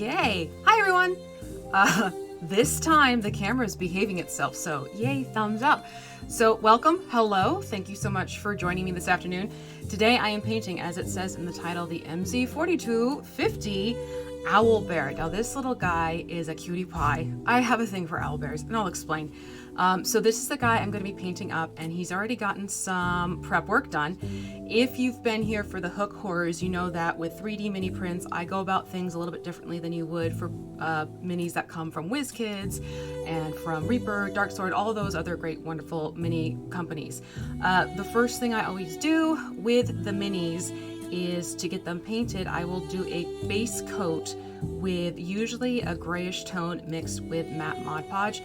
Okay. Hi, everyone. This time the camera is behaving itself, so yay, thumbs up. So welcome, hello, thank you so much for joining me this afternoon. Today I am painting, as it says in the title, the MZ4250 Owlbear. Now this little guy is a cutie pie. I have a thing for owlbears, and I'll explain. So this is the guy I'm going to be painting up, and he's already gotten some prep work done. If you've been here for the Hook Horrors, you know that with 3D mini prints, I go about things a little bit differently than you would for minis that come from WizKids and from Reaper, Darksword, all those other great, wonderful mini companies. The first thing I always do with the minis is to get them painted. I will do a base coat with usually a grayish tone mixed with matte Mod Podge.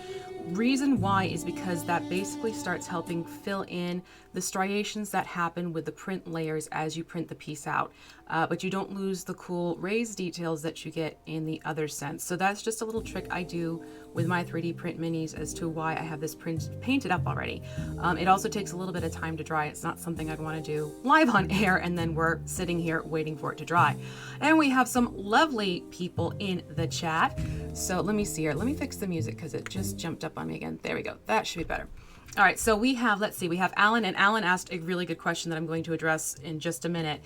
Reason why is because that basically starts helping fill in the striations that happen with the print layers as you print the piece out, but you don't lose the cool raised details that you get in the other sense. So that's just a little trick I do with my 3D print minis as to why I have this print painted up already. It also takes a little bit of time to dry. It's not something I'd want to do live on air and then we're sitting here waiting for it to dry. And we have some lovely people in the chat. So let me see here. Let me fix the music because it just jumped up on me again. There we go. That should be better. All right, so we have, let's see, we have Alan, and Alan asked a really good question that I'm going to address in just a minute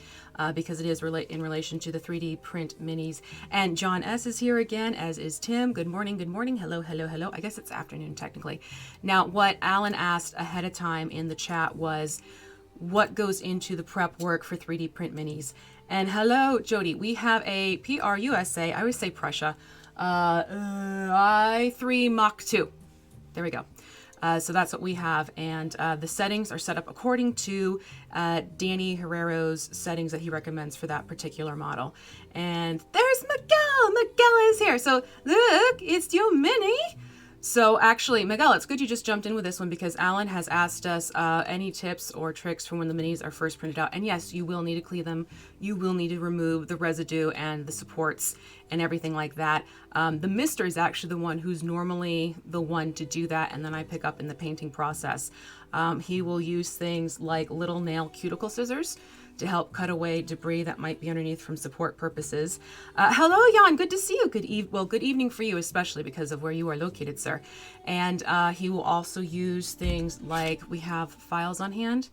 because it is in relation to the 3D print minis. And John S. is here again, as is Tim. Good morning, good morning. Hello, hello, hello. I guess it's afternoon technically. Now, what Alan asked ahead of time in the chat was what goes into the prep work for 3D print minis. And hello, Jody. We have a PRUSA, I always say Prussia, i3 Mach 2. There we go. So that's what we have, and the settings are set up according to Danny Herrero's settings that he recommends for that particular model. And there's Miguel! Miguel is here! So look, it's your mini! So actually, Miguel, it's good you just jumped in with this one because Alan has asked us any tips or tricks from when the minis are first printed out. And yes, you will need to clean them. You will need to remove the residue and the supports and everything like that. The mister is actually the one who's normally the one to do that, and then I pick up in the painting process. He will use things like little nail cuticle scissors to help cut away debris that might be underneath from support purposes. Hello, Jan, good to see you. Good evening for you, especially because of where you are located, sir. And he will also use things like we have files on hand,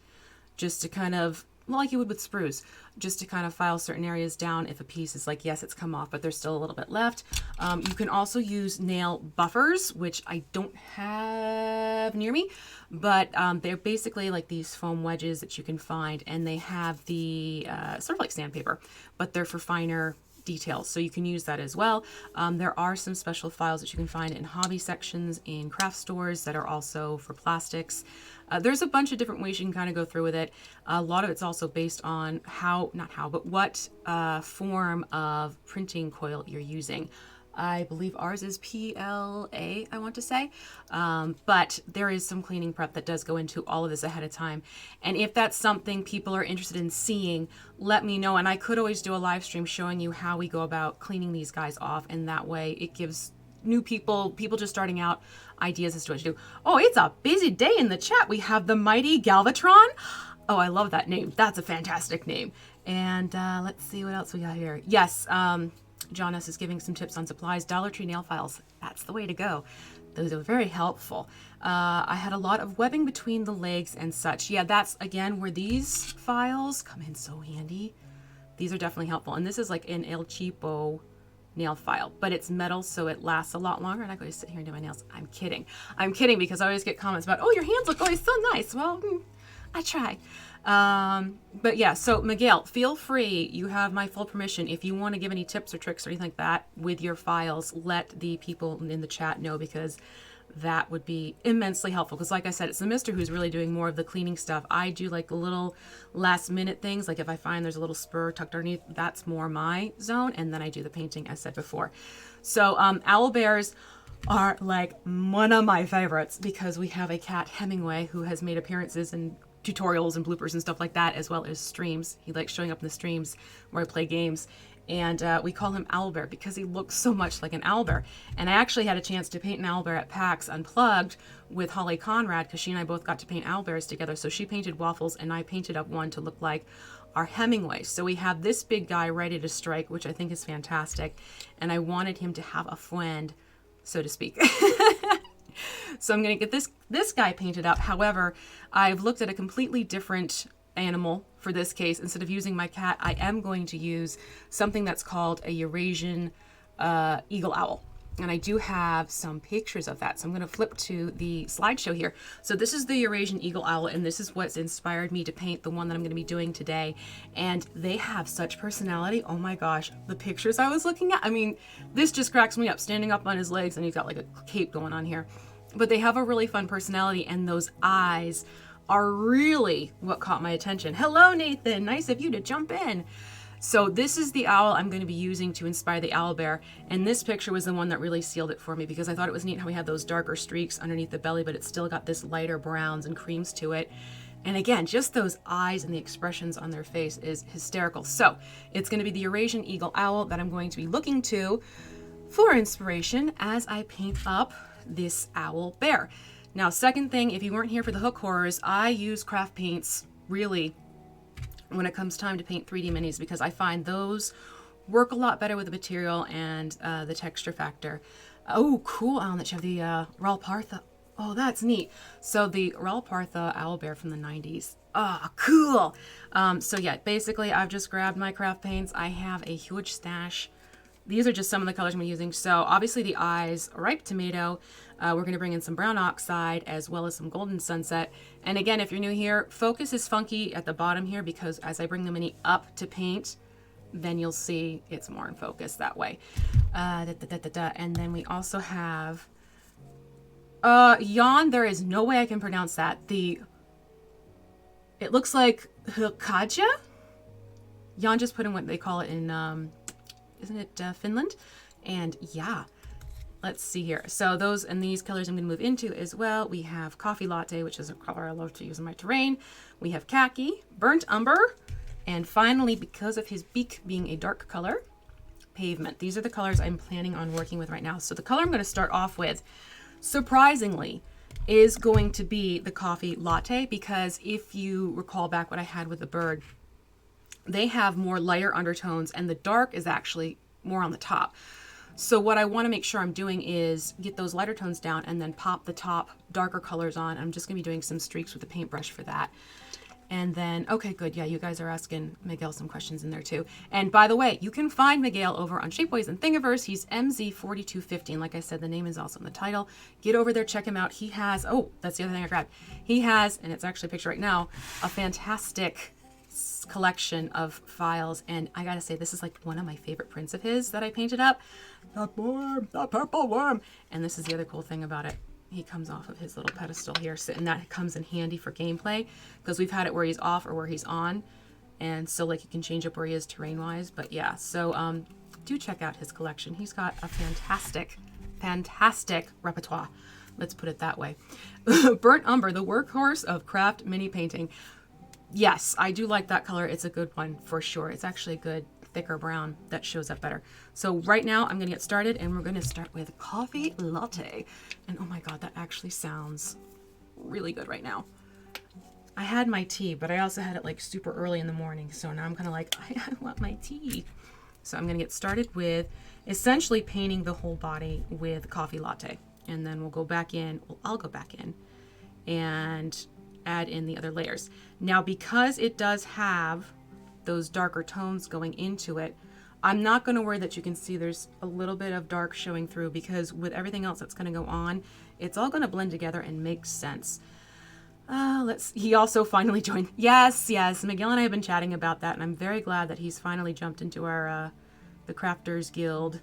just to kind of, well, like you would with sprues, just to kind of file certain areas down if a piece is like, yes, it's come off, but there's still a little bit left. You can also use nail buffers, which I don't have near me, but they're basically like these foam wedges that you can find, and they have the sort of like sandpaper, but they're for finer details, so you can use that as well. There are some special files that you can find in hobby sections in craft stores that are also for plastics. There's a bunch of different ways you can kind of go through with it. A lot of it's also based on what form of printing coil you're using. I believe ours is PLA, I want to say. But there is some cleaning prep that does go into all of this ahead of time. And if that's something people are interested in seeing, let me know. And I could always do a live stream showing you how we go about cleaning these guys off. And that way it gives new people just starting out, ideas as to what to do. Oh, it's a busy day in the chat. We have the mighty Galvatron. Oh, I love that name. That's a fantastic name. And let's see what else we got here. Yes, John S. is giving some tips on supplies. Dollar Tree nail files. That's the way to go. Those are very helpful. I had a lot of webbing between the legs and such. Yeah, that's, again, where these files come in so handy. These are definitely helpful. And this is like an El Cheapo nail file, but it's metal, so it lasts a lot longer. And I go to sit here and do my nails. I'm kidding. I'm kidding because I always get comments about, oh, your hands look always so nice. Well, I try. But yeah, so Miguel, feel free. You have my full permission. If you want to give any tips or tricks or anything like that with your files, let the people in the chat know, because that would be immensely helpful. Because like I said, it's the mister who's really doing more of the cleaning stuff. I do like the little last minute things. Like if I find there's a little spur tucked underneath, that's more my zone. And then I do the painting, as said before. So Owlbears are like one of my favorites because we have a cat, Hemingway, who has made appearances in tutorials and bloopers and stuff like that, as well as streams. He likes showing up in the streams where I play games. And we call him Owlbear because he looks so much like an owlbear. And I actually had a chance to paint an owlbear at PAX Unplugged with Holly Conrad, because she and I both got to paint owlbears together. So she painted Waffles and I painted up one to look like our Hemingway. So we have this big guy ready to strike, which I think is fantastic. And I wanted him to have a friend, so to speak. So I'm going to get this guy painted up. However, I've looked at a completely different animal for this case. Instead of using my cat, I am going to use something that's called a Eurasian eagle owl. And I do have some pictures of that. So I'm going to flip to the slideshow here. So this is the Eurasian eagle owl, and this is what's inspired me to paint the one that I'm going to be doing today. And they have such personality. Oh my gosh, the pictures I was looking at. I mean, this just cracks me up, standing up on his legs, and he's got like a cape going on here. But they have a really fun personality, and those eyes are really what caught my attention. Hello, Nathan. Nice of you to jump in. So this is the owl I'm going to be using to inspire the Owlbear, and this picture was the one that really sealed it for me because I thought it was neat how we had those darker streaks underneath the belly, but it's still got this lighter browns and creams to it. And again, just those eyes and the expressions on their face is hysterical. So it's going to be the Eurasian eagle owl that I'm going to be looking to for inspiration as I paint up this Owlbear. Now, second thing, if you weren't here for the hook horrors, I use craft paints really when it comes time to paint 3D minis because I find those work a lot better with the material and the texture factor. Oh, cool, Alan, that you have the Ralpartha. Oh, that's neat. So the Ralpartha Owlbear from the 90s. Ah, cool. So yeah, basically I've just grabbed my craft paints. I have a huge stash. These are just some of the colors I'm using. So obviously the eyes, ripe tomato. We're going to bring in some brown oxide as well as some golden sunset. And again, if you're new here, focus is funky at the bottom here because as I bring the mini up to paint, then you'll see it's more in focus that way. And then we also have Yawn. There is no way I can pronounce that. It looks like Khaki. Jan just put in what they call it in, isn't it Finland? And yeah. Let's see here. So those and these colors I'm going to move into as well. We have Coffee Latte, which is a color I love to use in my terrain. We have Khaki, Burnt Umber, and finally, because of his beak being a dark color, Pavement. These are the colors I'm planning on working with right now. So the color I'm going to start off with, surprisingly, is going to be the Coffee Latte because if you recall back what I had with the bird, they have more lighter undertones and the dark is actually more on the top. So what I want to make sure I'm doing is get those lighter tones down and then pop the top darker colors on. I'm just going to be doing some streaks with the paintbrush for that. And then, okay, good. Yeah, you guys are asking Miguel some questions in there too. And by the way, you can find Miguel over on Shapeways and Thingiverse. He's MZ4250. And like I said, the name is also in the title. Get over there, check him out. He has, oh, that's the other thing I grabbed. He has, and it's actually a picture right now, a fantastic collection of files. And I gotta say, this is like one of my favorite prints of his that I painted up. That worm, that purple worm. And this is the other cool thing about it. He comes off of his little pedestal here, and that comes in handy for gameplay because we've had it where he's off or where he's on. And so like you can change up where he is terrain wise. But yeah, so do check out his collection. He's got a fantastic repertoire. Let's put it that way. Burnt Umber, the workhorse of craft mini painting. Yes, I do like that color. It's a good one for sure. It's actually a good thicker brown that shows up better. So right now I'm going to get started and we're going to start with Coffee Latte. And oh my God, that actually sounds really good right now. I had my tea, but I also had it like super early in the morning. So now I'm kind of like, I want my tea. So I'm going to get started with essentially painting the whole body with Coffee Latte. And then we'll go back in, well, I'll go back in and add in the other layers. Now, because it does have those darker tones going into it, I'm not going to worry that you can see there's a little bit of dark showing through because with everything else that's going to go on, it's all going to blend together and make sense. He also finally joined. Yes, Miguel and I have been chatting about that and I'm very glad that he's finally jumped into our, the Crafters Guild,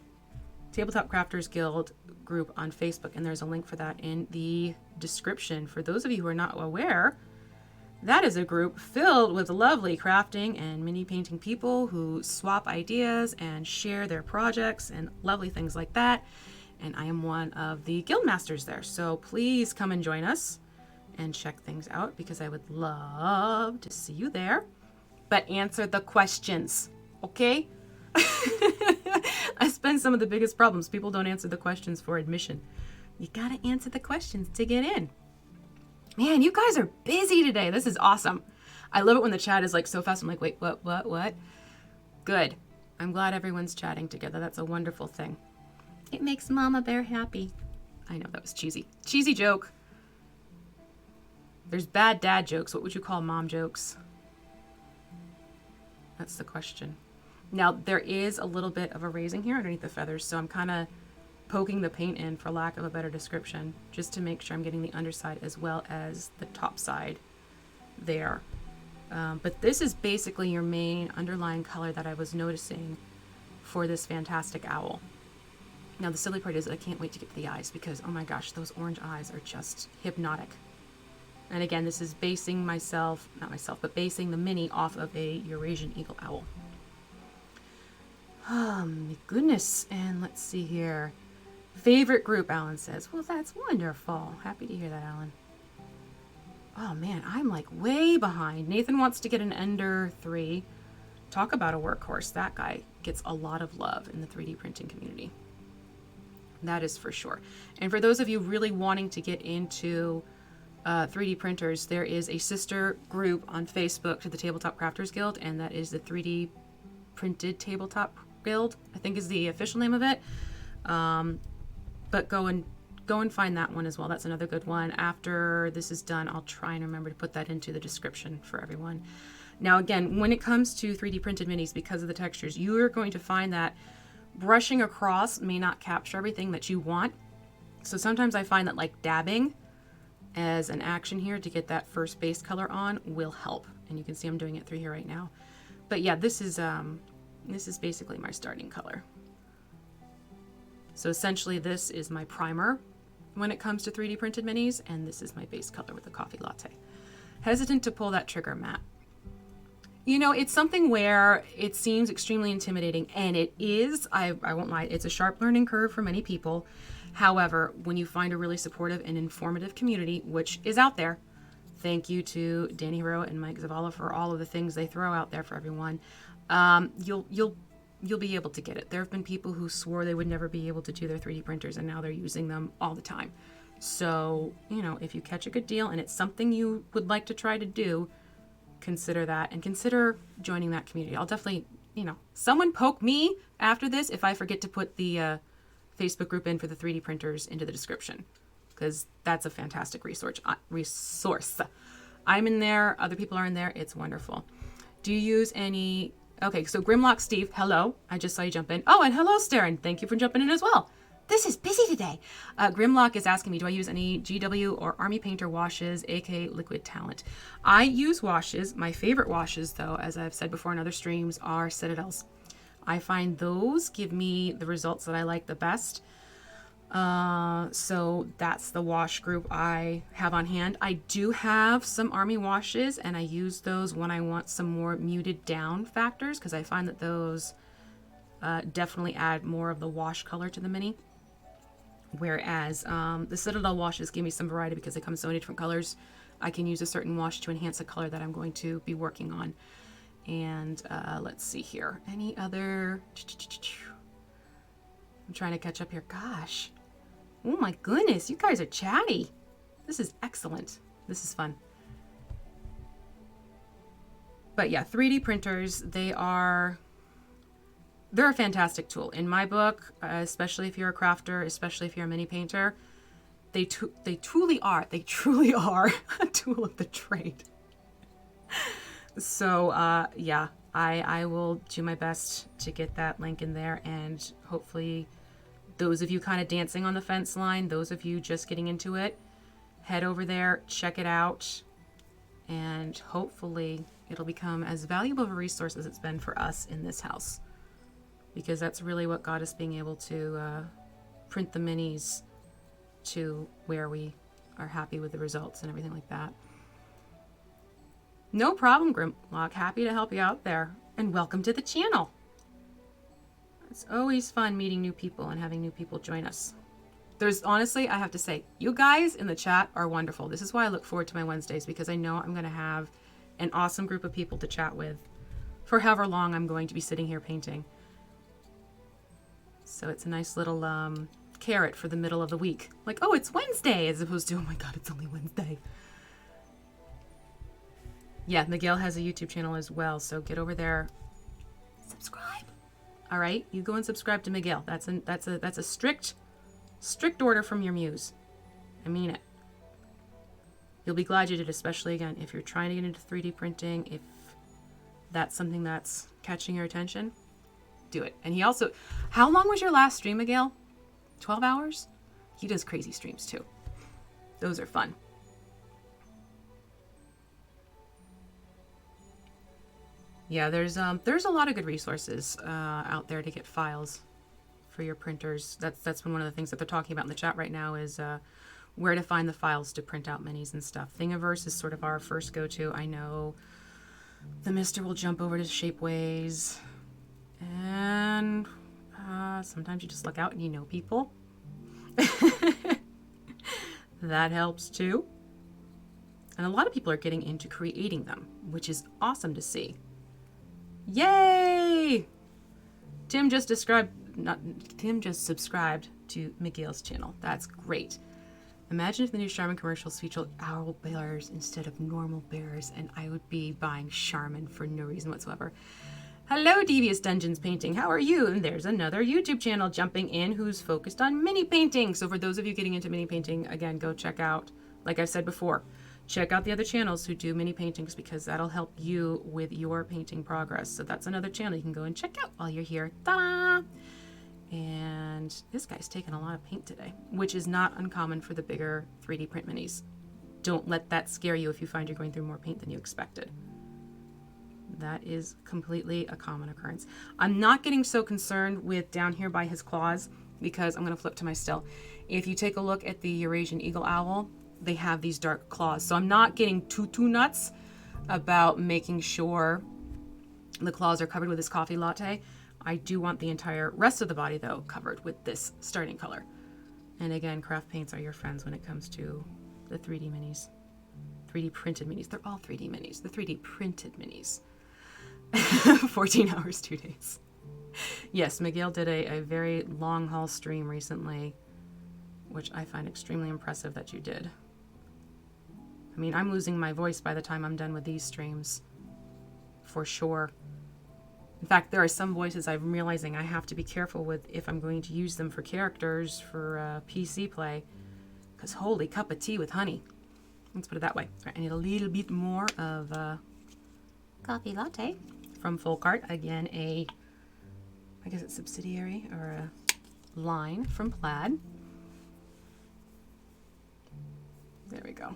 Tabletop Crafters Guild group on Facebook, and there's a link for that in the description. For those of you who are not aware, that is a group filled with lovely crafting and mini painting people who swap ideas and share their projects and lovely things like that. And I am one of the guild masters there. So please come and join us and check things out because I would love to see you there. But answer the questions, okay? That's been some of the biggest problems. People don't answer the questions for admission. You gotta answer the questions to get in. Man, you guys are busy today. This is awesome. I love it when the chat is like so fast. I'm like, wait, what? Good. I'm glad everyone's chatting together. That's a wonderful thing. It makes Mama Bear happy. I know that was cheesy. Cheesy joke. There's bad dad jokes. What would you call mom jokes? That's the question. Now, there is a little bit of a raising here underneath the feathers, so I'm kind of poking the paint in, for lack of a better description, just to make sure I'm getting the underside as well as the top side there. But this is basically your main underlying color that I was noticing for this fantastic owl. Now, the silly part is that I can't wait to get to the eyes because, oh my gosh, those orange eyes are just hypnotic. And again, this is basing basing the mini off of a Eurasian eagle owl. Oh my goodness. And let's see here. Favorite group, Alan says. Well, that's wonderful. Happy to hear that, Alan. Oh man, I'm like way behind. Nathan wants to get an Ender 3. Talk about a workhorse. That guy gets a lot of love in the 3D printing community. That is for sure. And for those of you really wanting to get into 3D printers, there is a sister group on Facebook to the Tabletop Crafters Guild, and that is the 3D Printed Tabletop Guild, I think is the official name of it. But go and find that one as well. That's another good one. After this is done, I'll try and remember to put that into the description for everyone. Now, again, when it comes to 3D printed minis, because of the textures, you are going to find that brushing across may not capture everything that you want. So sometimes I find that like dabbing as an action here to get that first base color on will help. And you can see I'm doing it through here right now. But yeah, this is basically my starting color. So essentially this is my primer when it comes to 3D printed minis, and this is my base color with the coffee latte. Hesitant to pull that trigger, Matt. You know, it's something where it seems extremely intimidating, and it is. I won't lie, it's a sharp learning curve for many people. However, when you find a really supportive and informative community, which is out there, thank you to Danny Hero and Mike Zavala for all of the things they throw out there for everyone, you'll be able to get it. There have been people who swore they would never be able to do their 3D printers, and now they're using them all the time. So, you know, if you catch a good deal and it's something you would like to try to do, consider that and consider joining that community. I'll definitely, you know, someone poke me after this if I forget to put the Facebook group in for the 3D printers into the description, because that's a fantastic resource. I'm in there. Other people are in there. It's wonderful. Do you use any... Okay, so Grimlock Steve, hello. I just saw you jump in. Oh, and hello, Staren. Thank you for jumping in as well. This is busy today. Grimlock is asking me, do I use any GW or Army Painter washes, aka Liquid Talent? I use washes. My favorite washes, though, as I've said before in other streams, are Citadels. I find those give me the results that I like the best. So that's the wash group I have on hand. I do have some Army washes, and I use those when I want some more muted down factors, because I find that those definitely add more of the wash color to the mini. Whereas the Citadel washes give me some variety because they come in so many different colors. I can use a certain wash to enhance a color that I'm going to be working on. And let's see here. Any other... I'm trying to catch up here. Gosh. Oh my goodness, you guys are chatty. This is excellent. This is fun. But yeah, 3D printers, they're a fantastic tool. In my book, especially if you're a crafter, especially if you're a mini painter, they truly are a tool of the trade. So yeah, I will do my best to get that link in there, and hopefully those of you kind of dancing on the fence line, those of you just getting into it, head over there, check it out, and hopefully it'll become as valuable of a resource as it's been for us in this house. Because that's really what got us being able to print the minis to where we are happy with the results and everything like that. No problem, Grimlock. Happy to help you out there. And welcome to the channel. It's always fun meeting new people and having new people join us. There's honestly, I have to say, you guys in the chat are wonderful. This is why I look forward to my Wednesdays, because I know I'm going to have an awesome group of people to chat with for however long I'm going to be sitting here painting. So it's a nice little carrot for the middle of the week. Like, oh, it's Wednesday, as opposed to, oh my God, it's only Wednesday. Yeah, Miguel has a YouTube channel as well, so get over there. Subscribe. All right, you go and subscribe to Miguel. That's a strict order from your muse. I mean it. You'll be glad you did, especially again if you're trying to get into 3D printing. If that's something that's catching your attention, do it. And he also, how long was your last stream, Miguel? 12 hours? He does crazy streams too. Those are fun. Yeah, there's a lot of good resources out there to get files for your printers. That's been one of the things that they're talking about in the chat right now is where to find the files to print out minis and stuff. Thingiverse is sort of our first go-to. I know the Mister will jump over to Shapeways, and sometimes you just look out and you know people. That helps too. And a lot of people are getting into creating them, which is awesome to see. Yay! Tim just subscribed to Miguel's channel. That's great. Imagine if the new Charmin commercials featured Owlbears instead of normal bears, and I would be buying Charmin for no reason whatsoever. Hello, Devious Dungeons Painting. How are you? And there's another YouTube channel jumping in who's focused on mini painting. So for those of you getting into mini painting, again, go check out, like I've said before, check out the other channels who do mini paintings because that'll help you with your painting progress. So that's another channel you can go and check out while you're here. Ta-da! And this guy's taking a lot of paint today, which is not uncommon for the bigger 3D print minis. Don't let that scare you if you find you're going through more paint than you expected. That is completely a common occurrence. I'm not getting so concerned with down here by his claws because I'm going to flip to my still. If you take a look at the Eurasian eagle owl, they have these dark claws. So I'm not getting too nuts about making sure the claws are covered with this coffee latte. I do want the entire rest of the body, though, covered with this starting color. And again, craft paints are your friends when it comes to the 3D minis. 3D printed minis. They're all 3D minis. The 3D printed minis. 14 hours, 2 days. Yes, Miguel did a very long haul stream recently, which I find extremely impressive that you did. I mean, I'm losing my voice by the time I'm done with these streams, for sure. In fact, there are some voices I'm realizing I have to be careful with if I'm going to use them for characters for PC play, because holy cup of tea with honey. Let's put it that way. All right, I need a little bit more of coffee latte from Full Cart. Again, I guess it's subsidiary or a line from Plaid. There we go.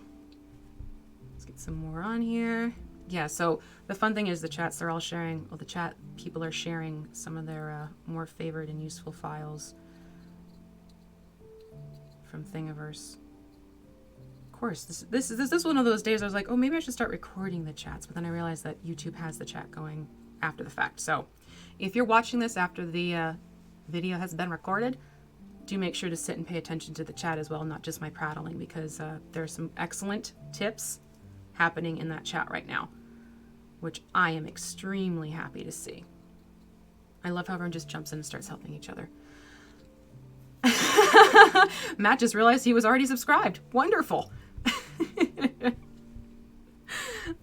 Let's get some more on here. Yeah, so the fun thing is the chats, they're all sharing, well, the chat people are sharing some of their more favored and useful files from Thingiverse. Of course, this is one of those days I was like, oh, maybe I should start recording the chats, but then I realized that YouTube has the chat going after the fact. So if you're watching this after the video has been recorded, do make sure to sit and pay attention to the chat as well, not just my prattling, because there are some excellent tips happening in that chat right now, which I am extremely happy to see. I love how everyone just jumps in and starts helping each other. Matt just realized he was already subscribed. Wonderful.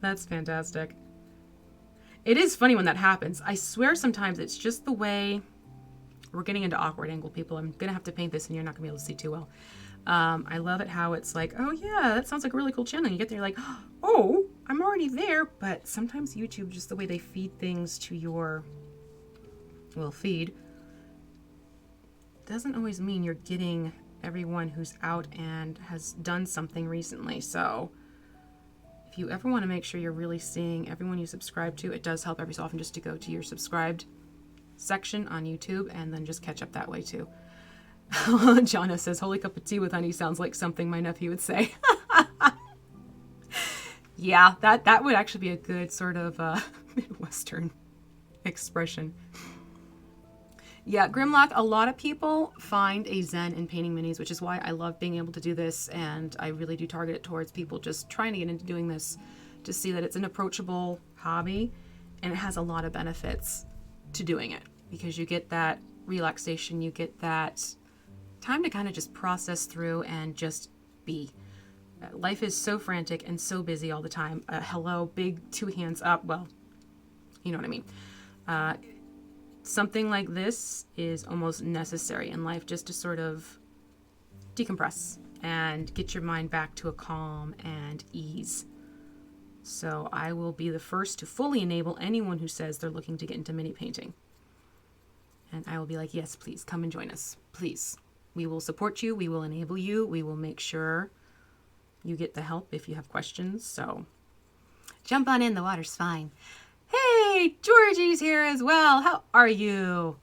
That's fantastic. It is funny when that happens. I swear sometimes it's just the way we're getting into awkward angle people. I'm going to have to paint this and you're not going to be able to see too well. I love it how it's like, oh yeah, that sounds like a really cool channel. And you get there, you're like, oh, I'm already there. But sometimes YouTube, just the way they feed things to your, well, feed, doesn't always mean you're getting everyone who's out and has done something recently. So if you ever want to make sure you're really seeing everyone you subscribe to, it does help every so often just to go to your subscribed section on YouTube and then just catch up that way too. Jono says, holy cup of tea with honey sounds like something my nephew would say. Yeah, that would actually be a good sort of Midwestern expression. Yeah, Grimlock, a lot of people find a zen in painting minis, which is why I love being able to do this, and I really do target it towards people just trying to get into doing this to see that it's an approachable hobby, and it has a lot of benefits to doing it, because you get that relaxation, you get that time to kind of just process through and just be. Life is so frantic and so busy all the time. Hello, big 2 hands up. Well, you know what I mean. Something like this is almost necessary in life, just to sort of decompress and get your mind back to a calm and ease. So I will be the first to fully enable anyone who says they're looking to get into mini painting. And I will be like, yes, please come and join us. Please. We will support you. We will enable you. We will make sure you get the help if you have questions. So jump on in. The water's fine. Hey, Georgie's here as well. How are you?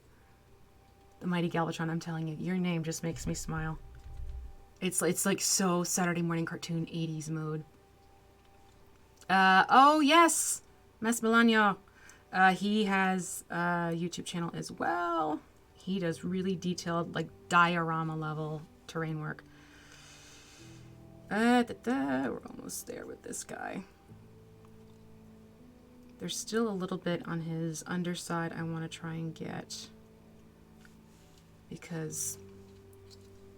The mighty Galvatron, I'm telling you, your name just makes me smile. It's like so Saturday morning cartoon 80s mode. Oh yes, Mes Milano. He has a YouTube channel as well. He does really detailed, like diorama level terrain work. We're almost there with this guy. There's still a little bit on his underside I want to try and get, because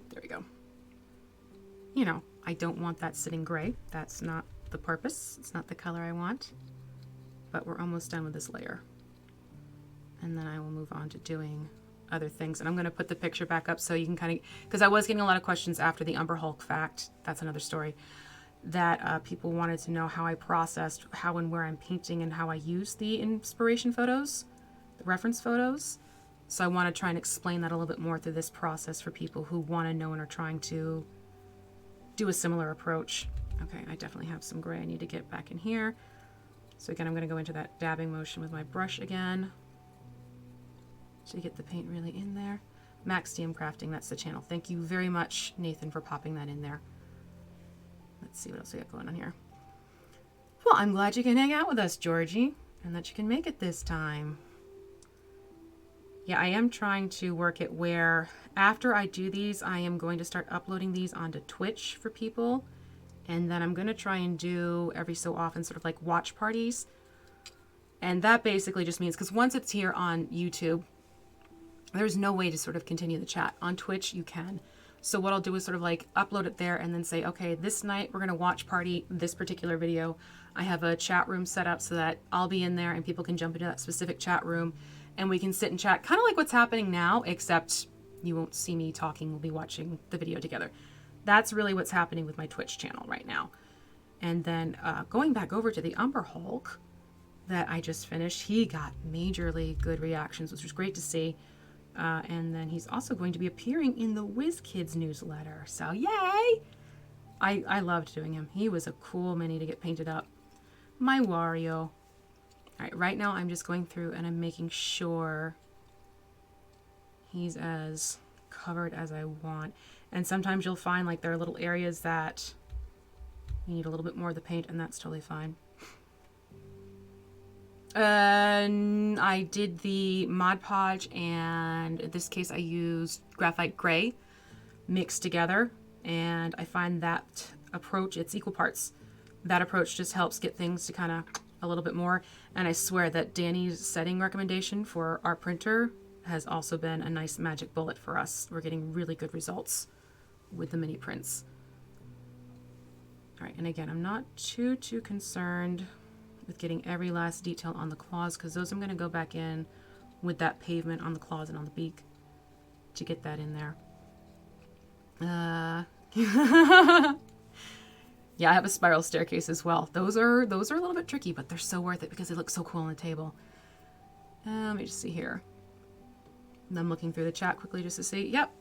there we go. You know, I don't want that sitting gray. That's not the purpose. It's not the color I want. But we're almost done with this layer. And then I will move on to doing other things. And I'm going to put the picture back up so you can kind of, because I was getting a lot of questions after the Umber Hulk fact. That's another story. That people wanted to know how I processed how and where I'm painting and how I use the inspiration photos, the reference photos. So I want to try and explain that a little bit more through this process for people who want to know and are trying to do a similar approach. Okay, I definitely have some gray I need to get back in here. So again, I'm going to go into that dabbing motion with my brush again to get the paint really in there. Max DM Crafting, that's the channel. Thank you very much, Nathan, for popping that in there. Let's see what else we got going on here. Well, I'm glad you can hang out with us, Georgie, and that you can make it this time. Yeah, I am trying to work it where after I do these, I am going to start uploading these onto Twitch for people. And then I'm going to try and do every so often sort of like watch parties. And that basically just means, because once it's here on YouTube, there's no way to sort of continue the chat. On Twitch, you can. So what I'll do is sort of like upload it there and then say, okay, this night we're going to watch party this particular video. I have a chat room set up so that I'll be in there and people can jump into that specific chat room and we can sit and chat, kind of like what's happening now, except you won't see me talking. We'll be watching the video together. That's really what's happening with my Twitch channel right now. And then going back over to the Umber Hulk that I just finished, he got majorly good reactions, which was great to see. And then he's also going to be appearing in the WizKids newsletter. So yay! I loved doing him. He was a cool mini to get painted up. My Wario. Alright, right now I'm just going through and I'm making sure he's as covered as I want. And sometimes you'll find like there are little areas that you need a little bit more of the paint, and that's totally fine. I did the Mod Podge, and in this case I used graphite gray mixed together, and I find that approach, it's equal parts. That approach just helps get things to kind of a little bit more, and I swear that Danny's setting recommendation for our printer has also been a nice magic bullet for us. We're getting really good results with the mini prints. All right, and again, I'm not too concerned with getting every last detail on the claws, because those I'm going to go back in with that pavement on the claws and on the beak to get that in there. Yeah, I have a spiral staircase as well. Those are a little bit tricky, but they're so worth it because they look so cool on the table. Let me just see here. And I'm looking through the chat quickly just to see. Yep.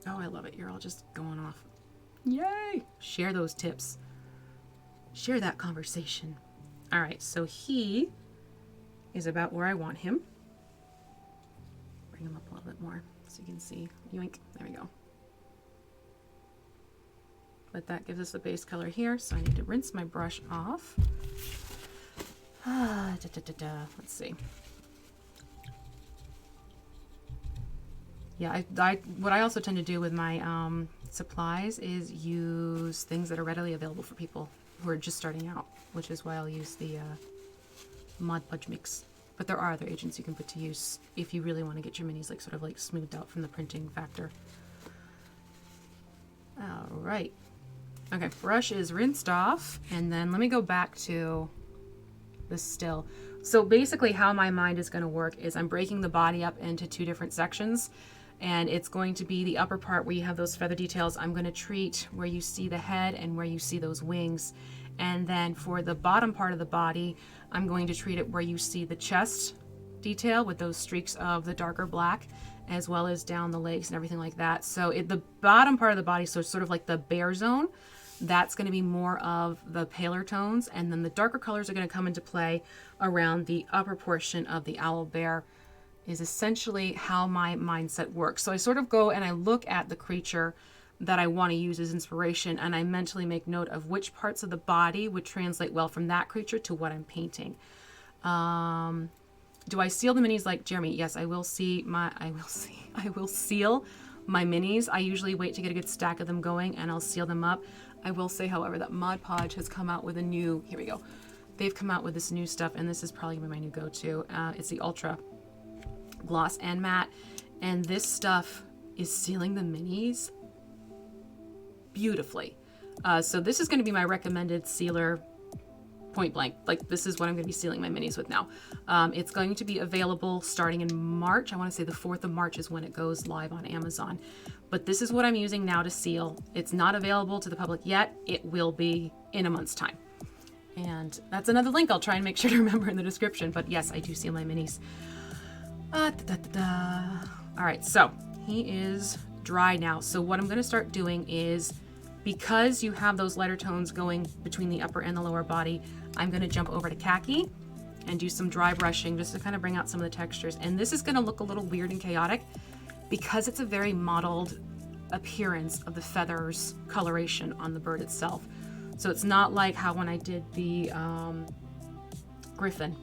Oh, I love it. You're all just going off. Yay! Share those tips. Share that conversation. All right, so he is about where I want him. Bring him up a little bit more so you can see. Yoink. There we go. But that gives us a base color here, so I need to rinse my brush off. Let's see. Yeah, what I also tend to do with my supplies is use things that are readily available for people who are just starting out, which is why I'll use the Mod Podge mix. But there are other agents you can put to use if you really want to get your minis like sort of like smoothed out from the printing factor. All right. Okay, brush is rinsed off, and then let me go back to the still. So basically how my mind is going to work is I'm breaking the body up into two different sections, and it's going to be the upper part where you have those feather details. I'm going to treat where you see the head and where you see those wings. And then for the bottom part of the body, I'm going to treat it where you see the chest detail with those streaks of the darker black, as well as down the legs and everything like that. So the bottom part of the body, so sort of like the bare zone, that's going to be more of the paler tones, and then the darker colors are going to come into play around the upper portion of the Owlbear, is essentially how my mindset works. So I sort of go and I look at the creature that I want to use as inspiration, and I mentally make note of which parts of the body would translate well from that creature to what I'm painting. Do I seal the minis like Jeremy? Yes, I will seal my minis. I usually wait to get a good stack of them going, and I'll seal them up. I will say, however, that Mod Podge has come out with a new, here we go. They've come out with this new stuff, and this is probably my new go-to. It's the Ultra Gloss and Matte, and this stuff is sealing the minis beautifully. So this is going to be my recommended sealer, point blank. Like, this is what I'm going to be sealing my minis with now. It's going to be available starting in March. I want to say the 4th of March is when it goes live on Amazon. But this is what I'm using now to seal. It's not available to the public yet. It will be in a month's time. And that's another link I'll try and make sure to remember in the description. But yes, I do seal my minis. All right, so he is dry now. So what I'm going to start doing is, because you have those lighter tones going between the upper and the lower body, I'm going to jump over to Khaki and do some dry brushing just to kind of bring out some of the textures. And this is going to look a little weird and chaotic because it's a very modeled appearance of the feathers coloration on the bird itself. So it's not like how when I did the Griffin,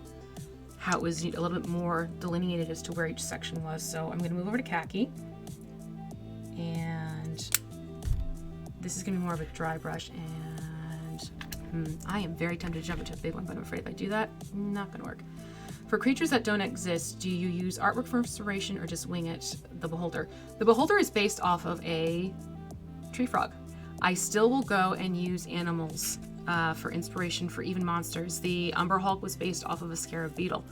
how it was a little bit more delineated as to where each section was. So I'm going to move over to Khaki, and this is going to be more of a dry brush, and I am very tempted to jump into a big one, but I'm afraid if I do that, not going to work. For creatures that don't exist, do you use artwork for inspiration or just wing it? The Beholder. The Beholder is based off of a tree frog. I still will go and use animals for inspiration for even monsters. The Umber Hulk was based off of a scarab beetle.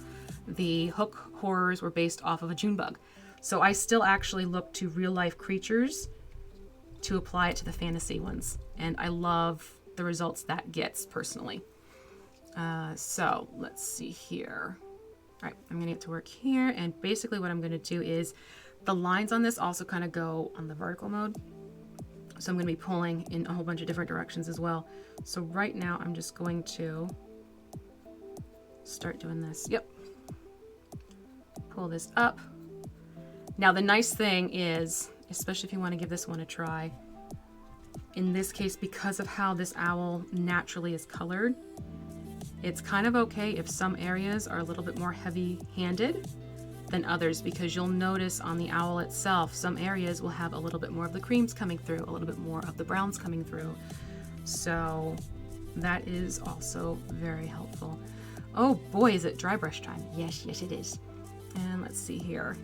The Hook horrors were based off of a June bug. So I still actually look to real life creatures to apply it to the fantasy ones. And I love the results that gets personally. So let's see here. All right, I'm gonna get to work here. And basically what I'm gonna do is the lines on this also kind of go on the vertical mode. So I'm gonna be pulling in a whole bunch of different directions as well. So right now I'm just going to start doing this. Yep. Pull this up. Now the nice thing is, especially if you want to give this one a try, in this case, because of how this owl naturally is colored, it's kind of okay if some areas are a little bit more heavy-handed than others, because you'll notice on the owl itself, some areas will have a little bit more of the creams coming through, a little bit more of the browns coming through. So that is also very helpful. Oh boy, is it dry brush time. Yes, yes it is. And let's see here.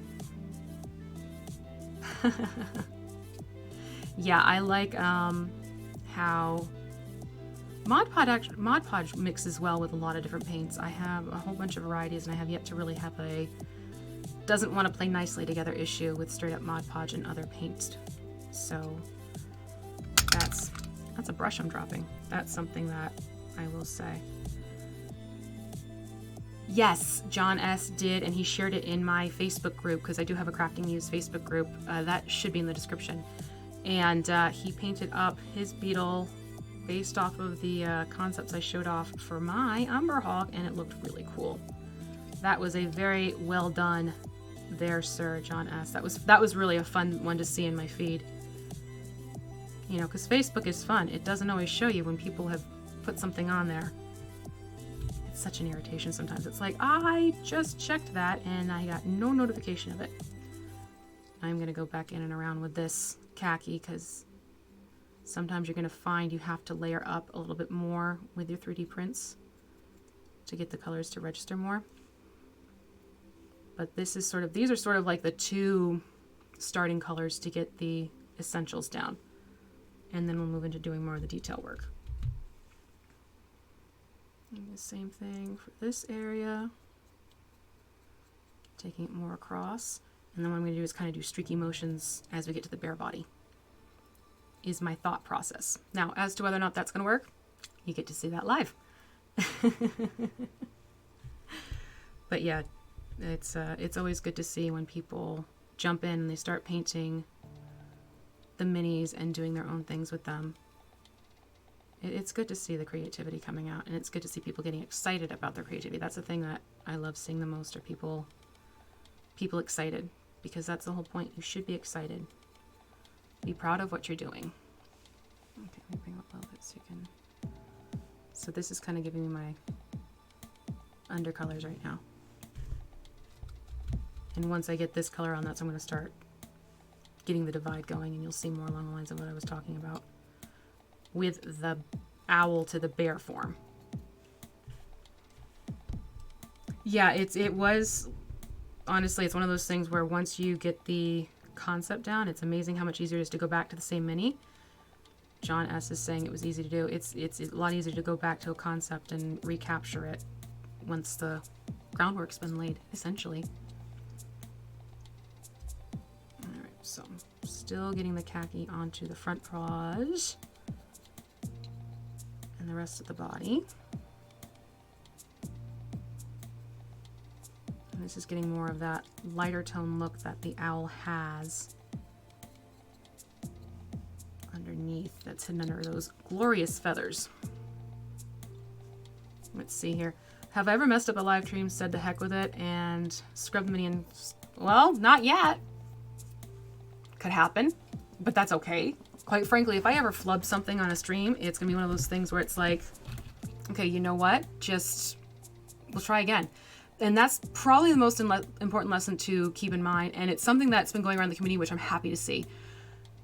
Yeah, I like how Mod Podge mixes well with a lot of different paints. I have a whole bunch of varieties, and I have yet to really have a doesn't want to play nicely together issue with straight up Mod Podge and other paints. So that's a brush I'm dropping. That's something that I will say. Yes, John S. did, and he shared it in my Facebook group, because I do have a Crafting Muse Facebook group. That should be in the description. And he painted up his beetle based off of the concepts I showed off for my Umber Hulk, and it looked really cool. That was a very well done there, sir, John S. That was really a fun one to see in my feed. You know, because Facebook is fun. It doesn't always show you when people have put something on there. It's such an irritation sometimes. It's like, I just checked that and I got no notification of it. I'm going to go back in and around with this Khaki, because sometimes you're going to find you have to layer up a little bit more with your 3D prints to get the colors to register more. But this is these are sort of like the two starting colors to get the essentials down. and then we'll move into doing more of the detail work. And the same thing for this area, taking it more across. And then what I'm going to do is kind of do streaky motions as we get to the bare body, is my thought process. Now, as to whether or not that's going to work, you get to see that live. But yeah, it's always good to see when people jump in and they start painting the minis and doing their own things with them. It's good to see the creativity coming out, and it's good to see people getting excited about their creativity. That's the thing that I love seeing the most, are people excited, because that's the whole point. You should be excited. Be proud of what you're doing. Okay, let me bring up a little bit so you can... So this is kind of giving me my undercolors right now. And once I get this color on, that's when I'm going to start getting the divide going, and you'll see more along the lines of what I was talking about with the owl to the bear form. Yeah, it was, honestly, it's one of those things where once you get the concept down, it's amazing how much easier it is to go back to the same mini. John S. is saying it was easy to do. It's a lot easier to go back to a concept and recapture it once the groundwork's been laid, essentially. Alright, so I'm still getting the khaki onto the front paws and the rest of the body. And this is getting more of that lighter tone look that the owl has underneath, that's hidden under those glorious feathers. Let's see here. Have I ever messed up a live stream, said to heck with it, and scrubbed the mini and... Well, not yet. Could happen, but that's okay. Quite frankly, if I ever flub something on a stream, it's gonna be one of those things where it's like, okay, you know what? We'll try again. And that's probably the most important lesson to keep in mind, and it's something that's been going around the community, which I'm happy to see.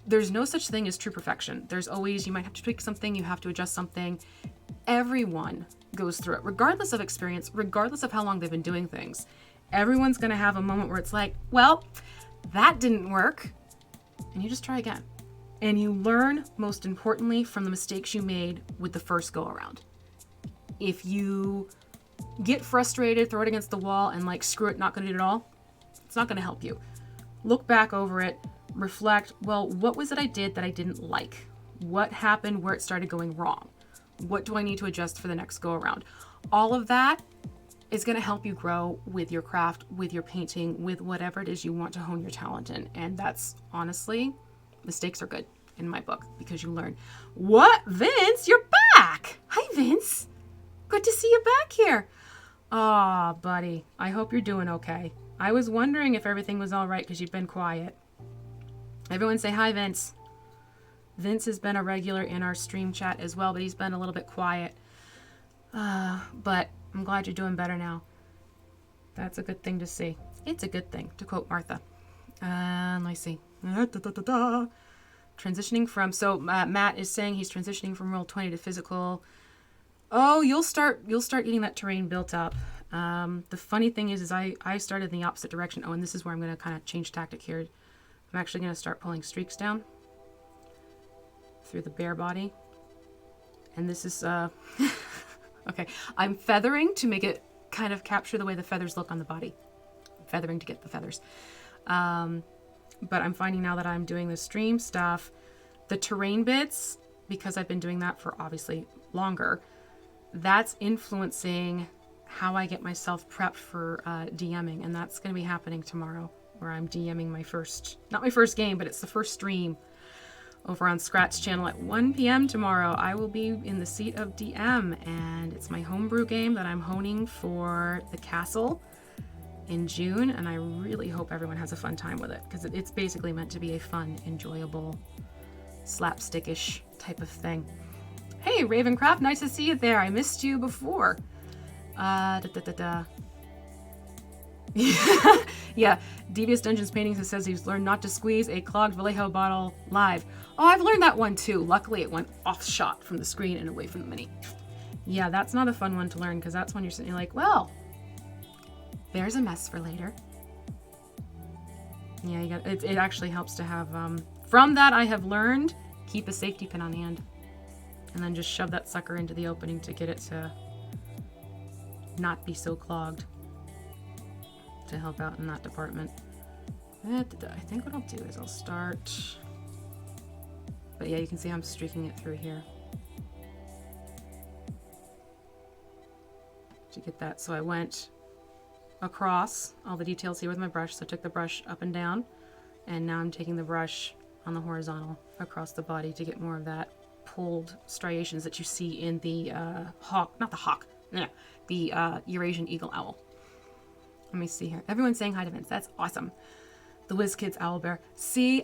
There's no such thing as true perfection. There's always, you might have to tweak something, you have to adjust something. Everyone goes through it, regardless of experience, regardless of how long they've been doing things. Everyone's gonna have a moment where it's like, well, that didn't work. And you just try again. And you learn, most importantly, from the mistakes you made with the first go around. If you get frustrated, throw it against the wall, and like, screw it, not gonna do it at all, it's not gonna help you. Look back over it, reflect, well, what was it I did that I didn't like? What happened where it started going wrong? What do I need to adjust for the next go around? All of that is going to help you grow with your craft, with your painting, with whatever it is you want to hone your talent in. And that's, honestly, mistakes are good in my book, because you learn. What? Vince, you're back! Hi, Vince. Good to see you back here. Aw, buddy, I hope you're doing okay. I was wondering if everything was all right because you've been quiet. Everyone say hi, Vince. Vince has been a regular in our stream chat as well, but he's been a little bit quiet. But I'm glad you're doing better now. That's a good thing to see. It's a good thing, to quote Martha. Let me see. Transitioning from, so Matt is saying he's transitioning from roll 20 to physical. Oh, you'll start getting that terrain built up. The funny thing is I started in the opposite direction. Oh, and this is where I'm going to kind of change tactic here. I'm actually going to start pulling streaks down through the bare body. And this is, okay, I'm feathering to make it kind of capture the way the feathers look on the body. Feathering to get the feathers. But I'm finding now that I'm doing the stream stuff, the terrain bits, because I've been doing that for obviously longer, that's influencing how I get myself prepped for DMing. And that's going to be happening tomorrow, where I'm DMing my first, not my first game, but it's the first stream over on Scratch channel at 1 p.m. tomorrow. I will be in the seat of DM, and it's my homebrew game that I'm honing for the castle in June, and I really hope everyone has a fun time with it, because it's basically meant to be a fun, enjoyable, slapstickish type of thing. Hey, Ravencraft, nice to see you there. I missed you before. Yeah, Devious Dungeons Paintings says he's learned not to squeeze a clogged Vallejo bottle live. Oh, I've learned that one too. Luckily, it went off shot from the screen and away from the mini. Yeah, that's not a fun one to learn, because that's when you're sitting like, well, there's a mess for later. Yeah, you got it. It actually helps to have. From that, I have learned keep a safety pin on hand. And then just shove that sucker into the opening to get it to not be so clogged, to help out in that department. I think what I'll do is I'll start, but yeah, you can see I'm streaking it through here to get that. So I went across all the details here with my brush. So I took the brush up and down, and now I'm taking the brush on the horizontal across the body to get more of that pulled striations that you see in the the Eurasian eagle owl. Let me see here. Everyone's saying hi to Vince. That's awesome. The WizKids Owlbear. See,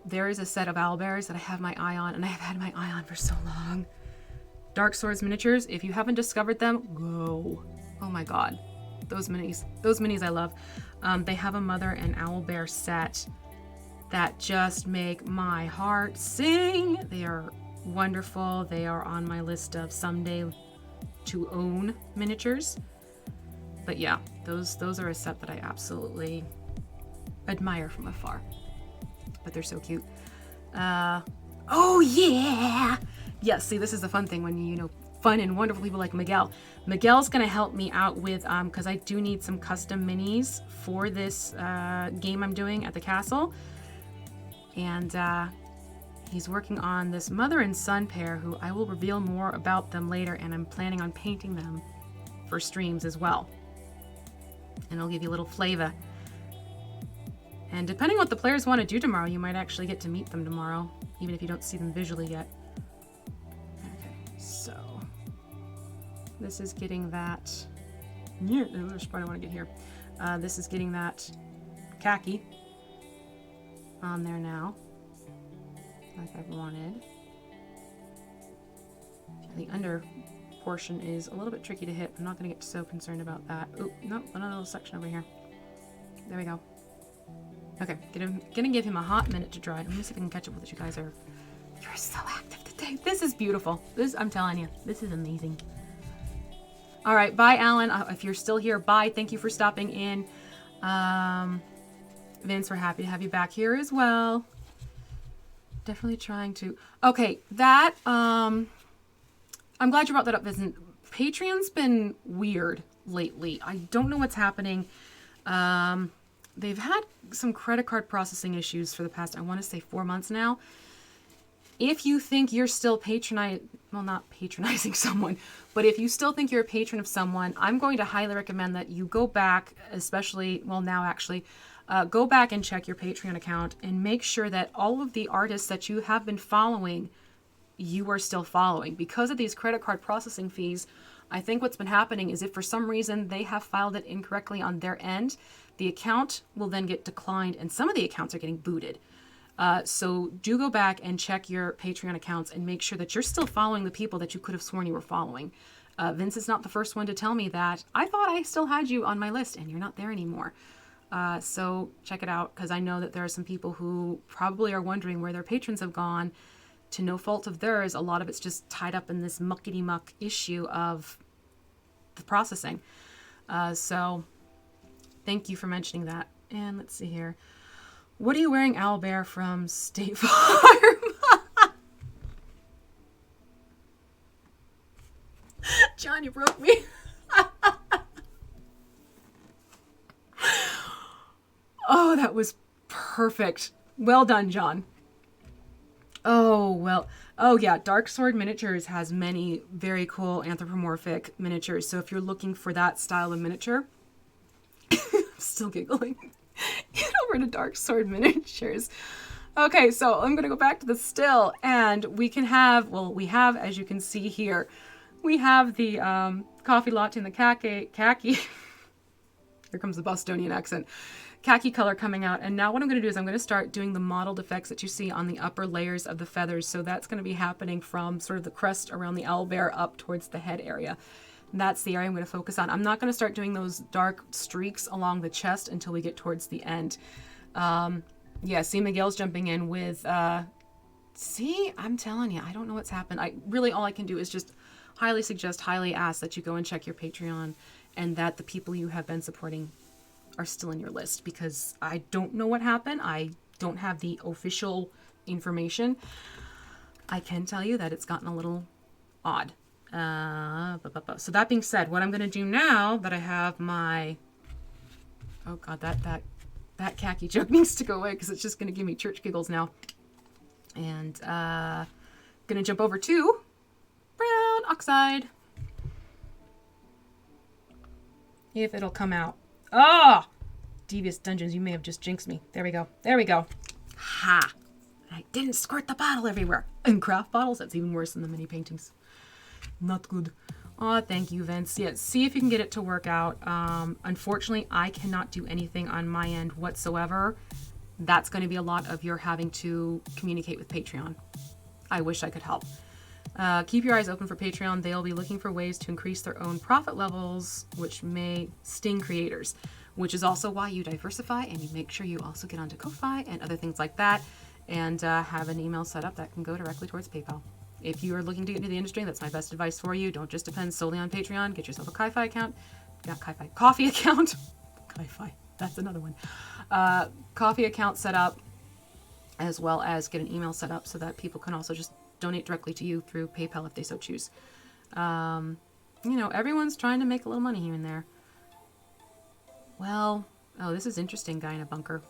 there is a set of Owlbears that I have my eye on, and I have had my eye on for so long. Dark Swords miniatures. If you haven't discovered them, go. Oh my god. Those minis I love. They have a mother and Owlbear set that just make my heart sing. They are wonderful. They are on my list of someday to own miniatures. But yeah, those are a set that I absolutely admire from afar. But they're so cute. Oh yeah! Yes, see, this is the fun thing when you fun and wonderful people like Miguel. Miguel's gonna help me out with, because I do need some custom minis for this game I'm doing at the castle. And he's working on this mother and son pair who I will reveal more about them later, and I'm planning on painting them for streams as well. And I'll give you a little flavor. And depending on what the players want to do tomorrow, you might actually get to meet them tomorrow, even if you don't see them visually yet. Okay, so this is getting that. Yeah, there's part I want to get here. This is getting that khaki on there now, like I've wanted. The under portion is a little bit tricky to hit. I'm not going to get so concerned about that. Oh, no, another little section over here. There we go. Okay, gonna give him a hot minute to dry. Let me see if I can catch up with it. You guys you're so active today. This is beautiful. I'm telling you, this is amazing. All right, bye, Alan. If you're still here, bye. Thank you for stopping in. Vince, we're happy to have you back here as well. Definitely trying to. Okay, that I'm glad you brought that up, Vincent. Patreon's been weird lately. I don't know what's happening. They've had some credit card processing issues for the past, I want to say 4 months now. If you think you're still not patronizing someone, but if you still think you're a patron of someone, I'm going to highly recommend that you go back, especially, well, now actually, go back and check your Patreon account and make sure that all of the artists that you have been following, you are still following. Because of these credit card processing fees, I think what's been happening is if for some reason they have filed it incorrectly on their end, the account will then get declined, and some of the accounts are getting booted. So do go back and check your Patreon accounts and make sure that you're still following the people that you could have sworn you were following. Vince is not the first one to tell me that. I thought I still had you on my list and you're not there anymore. So check it out, because I know that there are some people who probably are wondering where their patrons have gone. To no fault of theirs, a lot of it's just tied up in this muckety-muck issue of the processing. So thank you for mentioning that. And let's see here. What are you wearing, Owlbear from State Farm? John, you broke me. Oh, that was perfect. Well done, John. Oh, well. Oh, yeah. Dark Sword Miniatures has many very cool anthropomorphic miniatures. So if you're looking for that style of miniature, I'm still giggling. Get over to Dark Sword Miniatures. Okay, so I'm going to go back to the still, and we can have, well, we have, as you can see here, we have the coffee latte and the khaki. Here comes the Bostonian accent. Khaki color coming out. And now what I'm going to do is I'm going to start doing the mottled effects that you see on the upper layers of the feathers. So that's going to be happening from sort of the crest around the owlbear up towards the head area. And that's the area I'm going to focus on. I'm not going to start doing those dark streaks along the chest until we get towards the end. Yeah, see, Miguel's jumping in with, see, I'm telling you, I don't know what's happened. All I can do is just highly suggest, highly ask that you go and check your Patreon and that the people you have been supporting are still in your list, because I don't know what happened. I don't have the official information, I can tell you that it's gotten a little odd. So that being said, what I'm going to do now that I have my, oh God, that khaki joke needs to go away because it's just going to give me church giggles now. And going to jump over to brown oxide. If it'll come out. Oh, Devious Dungeons, you may have just jinxed me. There we go. There we go. Ha! I didn't squirt the bottle everywhere. And craft bottles, that's even worse than the mini paintings. Not good. Oh, thank you, Vince. Yeah, see if you can get it to work out. Unfortunately, I cannot do anything on my end whatsoever. That's going to be a lot of your having to communicate with Patreon. I wish I could help. Keep your eyes open for Patreon. They'll be looking for ways to increase their own profit levels, which may sting creators, which is also why you diversify and you make sure you also get onto Ko-Fi and other things like that, and have an email set up that can go directly towards PayPal. If you are looking to get into the industry, that's my best advice for you. Don't just depend solely on Patreon. Get yourself a Ko-Fi account. Not Ko-Fi, Coffee account. Ko-Fi, that's another one. Coffee account set up, as well as get an email set up so that people can also just donate directly to you through PayPal if they so choose. Everyone's trying to make a little money here and there. Well, oh, this is interesting, guy in a bunker.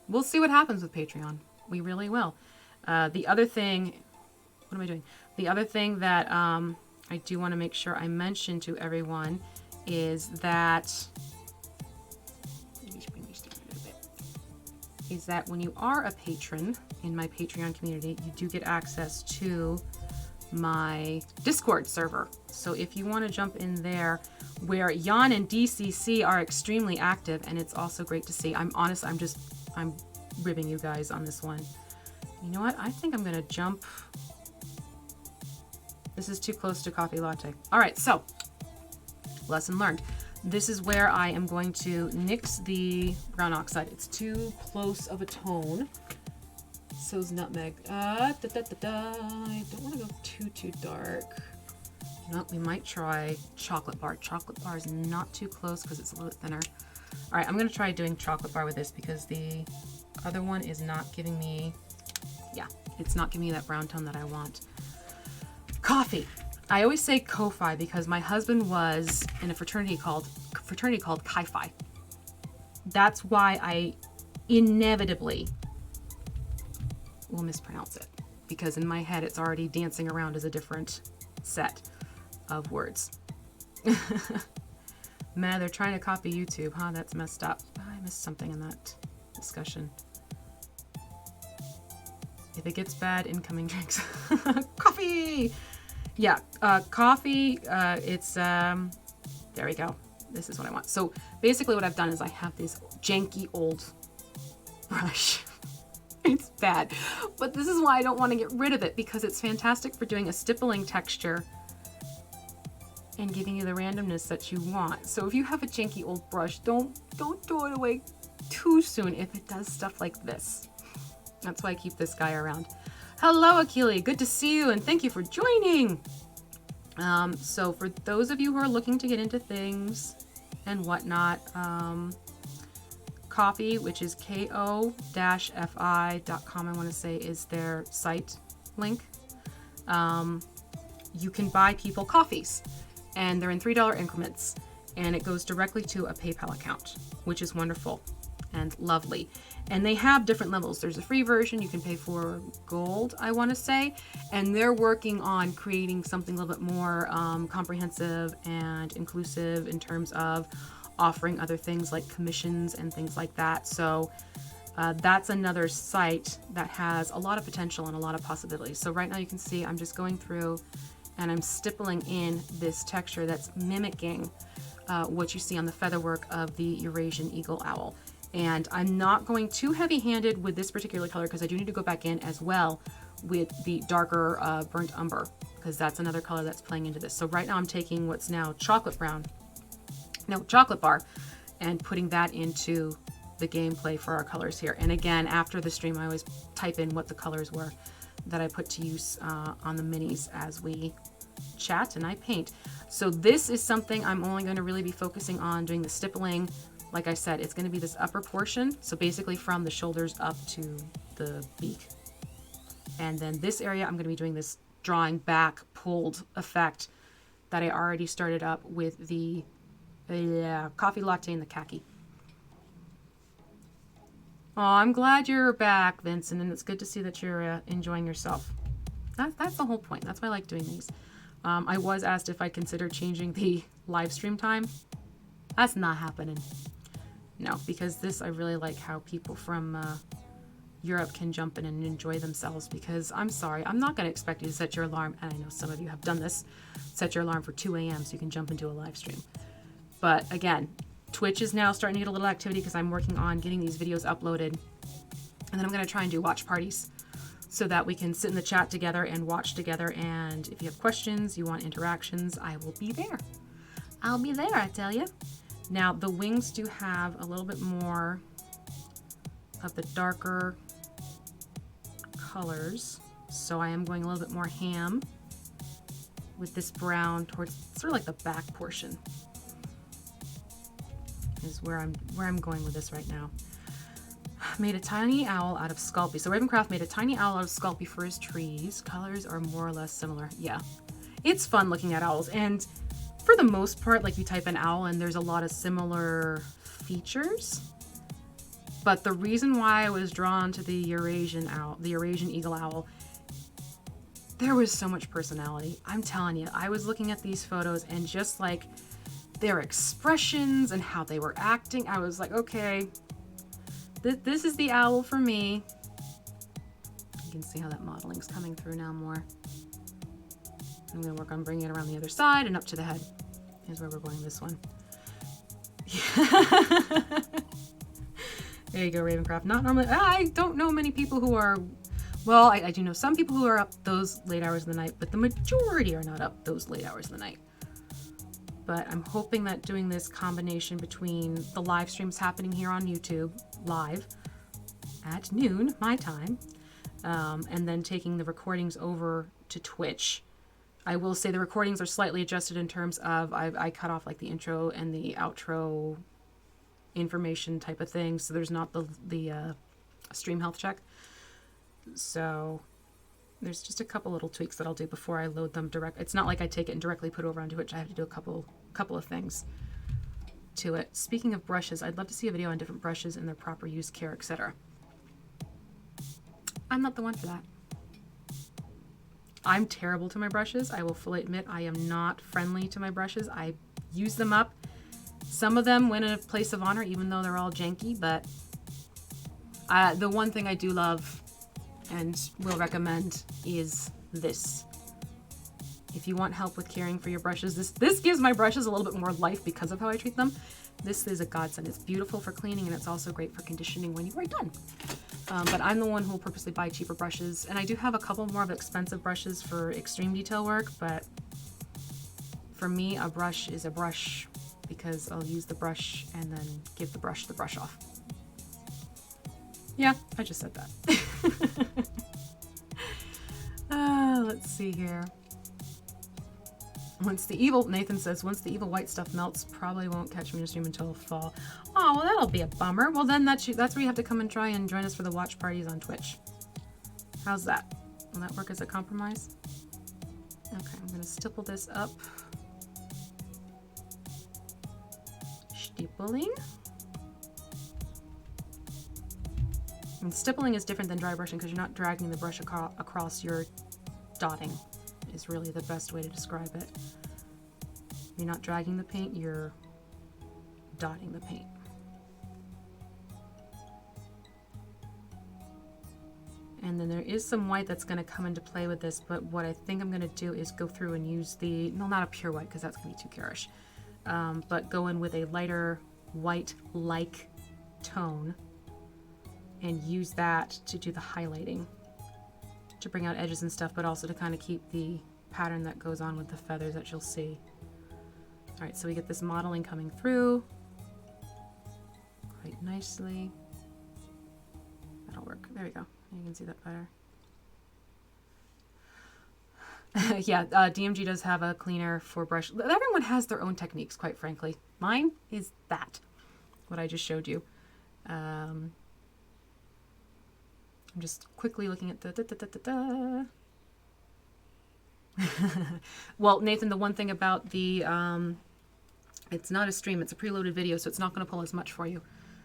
We'll see what happens with Patreon. We really will. The other thing, what am I doing? The other thing that I do want to make sure I mention to everyone is that, when you are a patron in my Patreon community, you do get access to my Discord server. So if you want to jump in there, where Jan and DCC are extremely active, and it's also great to see. I'm ribbing you guys on this one. You know what? I think I'm going to jump. This is too close to coffee latte. All right, so lesson learned. This is where I am going to nix the brown oxide. It's too close of a tone. So's nutmeg. I don't want to go too dark. No, we might try chocolate bar. Chocolate bar is not too close because it's a little bit thinner. All right, I'm going to try doing chocolate bar with this because the other one is not giving me, it's not giving me that brown tone that I want. Coffee. I always say Ko-Fi because my husband was in a fraternity called Chi-Fi. That's why I inevitably will mispronounce it, because in my head it's already dancing around as a different set of words. Man, they're trying to copy YouTube, huh? That's messed up. I missed something in that discussion. If it gets bad, incoming drinks. Coffee! Yeah, coffee, it's, there we go. This is what I want. So basically what I've done is I have this janky old brush. It's bad, but this is why I don't want to get rid of it, because it's fantastic for doing a stippling texture and giving you the randomness that you want. So if you have a janky old brush, don't throw it away too soon if it does stuff like this. That's why I keep this guy around. Hello, Akili. Good to see you, and thank you for joining. So for those of you who are looking to get into things and whatnot, Coffee, which is ko-fi.com, I want to say, is their site link. You can buy people coffees, and they're in $3 increments, and it goes directly to a PayPal account, which is wonderful and lovely. And they have different levels. There's a free version. You can pay for gold, I want to say. And they're working on creating something a little bit more comprehensive and inclusive in terms of offering other things like commissions and things like that. So that's another site that has a lot of potential and a lot of possibilities. So right now you can see I'm just going through and I'm stippling in this texture that's mimicking what you see on the featherwork of the Eurasian eagle owl. And I'm not going too heavy-handed with this particular color because I do need to go back in as well with the darker burnt umber, because that's another color that's playing into this. So right now I'm taking what's now chocolate bar, and putting that into the gameplay for our colors here. And again, after the stream, I always type in what the colors were that I put to use on the minis as we chat and I paint. So this is something I'm only going to really be focusing on doing the stippling. Like I said, it's going to be this upper portion. So basically from the shoulders up to the beak. And then this area, I'm going to be doing this drawing back pulled effect that I already started up with the coffee latte and the khaki. Oh, I'm glad you're back, Vincent, and it's good to see that you're enjoying yourself. That's the whole point. That's why I like doing these. I was asked if I consider changing the live stream time. That's not happening. No, because this, I really like how people from Europe can jump in and enjoy themselves, because I'm sorry, I'm not going to expect you to set your alarm, and I know some of you have done this, set your alarm for 2 a.m. so you can jump into a live stream. But again, Twitch is now starting to get a little activity because I'm working on getting these videos uploaded. And then I'm going to try and do watch parties so that we can sit in the chat together and watch together. And if you have questions, you want interactions, I will be there. I'll be there, I tell you. Now, the wings do have a little bit more of the darker colors. So I am going a little bit more ham with this brown towards sort of like the back portion. Is where I'm going with this right now. Made a tiny owl out of Sculpey. So Ravencraft made a tiny owl out of Sculpey for his trees. Colors are more or less similar. Yeah, it's fun looking at owls, and for the most part, like, you type in owl and there's a lot of similar features. But the reason why I was drawn to the Eurasian owl, the Eurasian eagle owl, there was so much personality. I'm telling you, I was looking at these photos and just like their expressions and how they were acting, I was like, okay, this is the owl for me. You can see how that modeling's coming through now more. I'm going to work on bringing it around the other side and up to the head. Here's where we're going, this one. There you go, Ravencraft. Not normally, I don't know many people who are, well, I do know some people who are up those late hours of the night, but the majority are not up those late hours of the night. But I'm hoping that doing this combination between the live streams happening here on YouTube live at noon, my time, and then taking the recordings over to Twitch. I will say the recordings are slightly adjusted in terms of I cut off like the intro and the outro information type of thing, so there's not the stream health check. So there's just a couple little tweaks that I'll do before I load them direct. It's not like I take it and directly put it over onto Twitch. I have to do a couple of things to it. Speaking of brushes, I'd love to see a video on different brushes and their proper use, care, etc. I'm not the one for that. I'm terrible to my brushes. I will fully admit I am not friendly to my brushes. I use them up. Some of them win a place of honor, even though they're all janky, but the one thing I do love and will recommend is this. If you want help with caring for your brushes, this gives my brushes a little bit more life because of how I treat them. This is a godsend. It's beautiful for cleaning, and it's also great for conditioning when you are done. But I'm the one who will purposely buy cheaper brushes, and I do have a couple more of expensive brushes for extreme detail work, but for me, a brush is a brush because I'll use the brush and then give the brush off. Yeah, I just said that. Let's see here. Nathan says, once the evil white stuff melts, probably won't catch me in stream until fall. Oh, well, that'll be a bummer. Well, then that's where you have to come and try and join us for the watch parties on Twitch. How's that? Will that work as a compromise? Okay, I'm going to stipple this up. Stippling. And stippling is different than dry brushing because you're not dragging the brush across, your dotting is really the best way to describe it. You're not dragging the paint, you're dotting the paint. And then there is some white that's going to come into play with this, but what I think I'm going to do is go through and use no, not a pure white because that's going to be too garish, but go in with a lighter white-like tone and use that to do the highlighting, to bring out edges and stuff, but also to kind of keep the pattern that goes on with the feathers that you'll see. All right, so we get this modeling coming through quite nicely. That'll work. There we go. You can see that better. Yeah, DMG does have a cleaner for brush. Everyone has their own techniques, quite frankly. Mine is what I just showed you. I'm just quickly looking at the Well, Nathan, the one thing about the it's not a stream, it's a preloaded video, so it's not going to pull as much for you.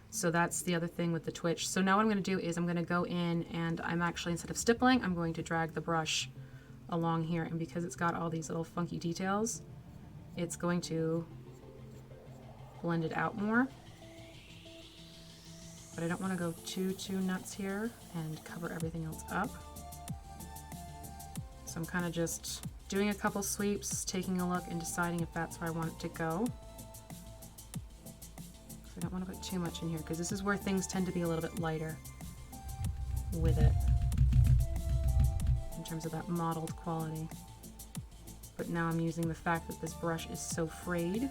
So that's the other thing with the Twitch. So now what I'm going to do is I'm going to go in and I'm actually, instead of stippling, I'm going to drag the brush along here. And because it's got all these little funky details, it's going to blend it out more. But I don't want to go too nuts here and cover everything else up. So I'm kind of just doing a couple sweeps, taking a look and deciding if that's where I want it to go. I don't want to put too much in here because this is where things tend to be a little bit lighter with it in terms of that mottled quality. But now I'm using the fact that this brush is so frayed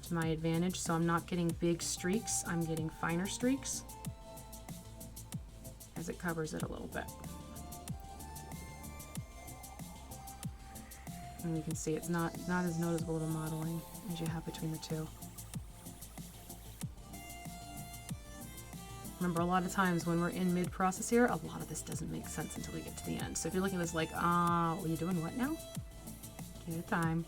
to my advantage, so I'm not getting big streaks, I'm getting finer streaks as it covers it a little bit. And you can see it's not as noticeable of a modeling as you have between the two. Remember, a lot of times when we're in mid-process here, a lot of this doesn't make sense until we get to the end. So if you're looking at this like, are you doing what now? Give it time.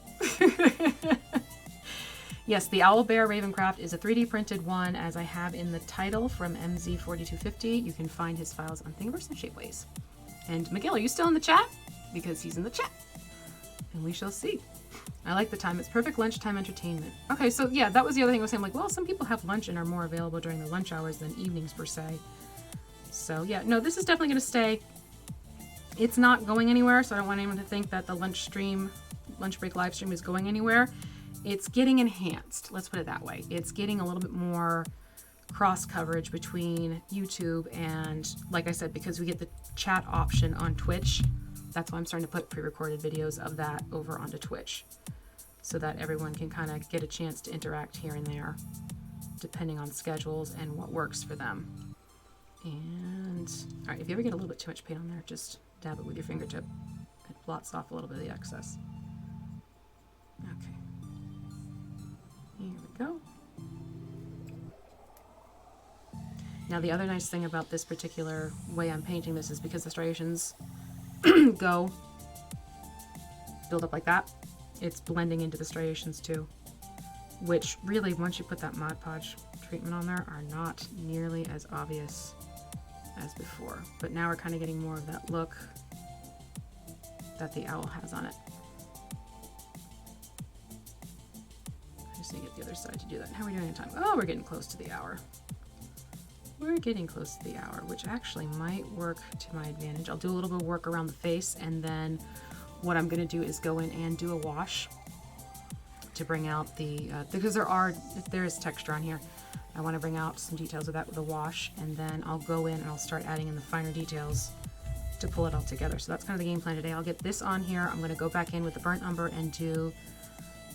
Yes, the Owlbear Ravencraft is a 3D printed one, as I have in the title, from MZ4250. You can find his files on Thingiverse and Shapeways. And Miguel, are you still in the chat? Because he's in the chat. And we shall see. I like the time. It's perfect lunchtime entertainment. Okay, so yeah, that was the other thing I was saying. Like, well, some people have lunch and are more available during the lunch hours than evenings per se. So yeah, no, this is definitely going to stay. It's not going anywhere, so I don't want anyone to think that the lunch break live stream is going anywhere. It's getting enhanced. Let's put it that way. It's getting a little bit more cross coverage between YouTube and, like I said, because we get the chat option on Twitch. That's why I'm starting to put pre-recorded videos of that over onto Twitch, so that everyone can kind of get a chance to interact here and there, depending on schedules and what works for them. And, all right, if you ever get a little bit too much paint on there, just dab it with your fingertip. It blots off a little bit of the excess. Okay. Here we go. Now, the other nice thing about this particular way I'm painting this is because the striations build up like that, it's blending into the striations too, which really, once you put that Mod Podge treatment on there, are not nearly as obvious as before. But now we're kind of getting more of that look that the owl has on it. I just need to get the other side to do that. How are we doing in time? Oh, we're getting close to the hour. We're getting close to the hour, which actually might work to my advantage. I'll do a little bit of work around the face, and then what I'm going to do is go in and do a wash to bring out the, because there is texture on here. I want to bring out some details of that with a wash, and then I'll go in and I'll start adding in the finer details to pull it all together. So that's kind of the game plan today. I'll get this on here. I'm going to go back in with the burnt umber and do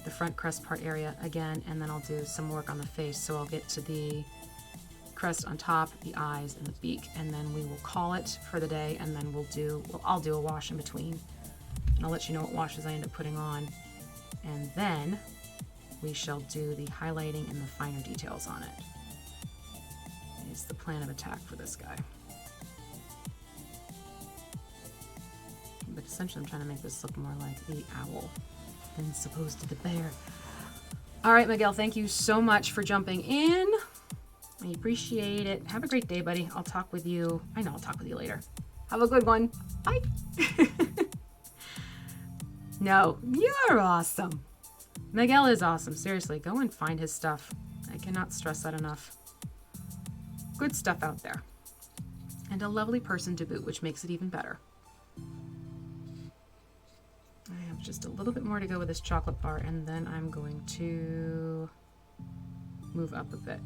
the front crest part area again, and then I'll do some work on the face. So I'll get to the crest on top, the eyes, and the beak, and then we will call it for the day, and then I'll do a wash in between, and I'll let you know what washes I end up putting on, and then we shall do the highlighting and the finer details on it. Is the plan of attack for this guy. But essentially I'm trying to make this look more like the owl than supposed to the bear. All right, Miguel, thank you so much for jumping in. I appreciate it. Have a great day, buddy. I'll talk with you. I know I'll talk with you later. Have a good one. Bye. No, you're awesome. Miguel is awesome. Seriously, go and find his stuff. I cannot stress that enough. Good stuff out there. And a lovely person to boot, which makes it even better. I have just a little bit more to go with this chocolate bar, and then I'm going to move up a bit.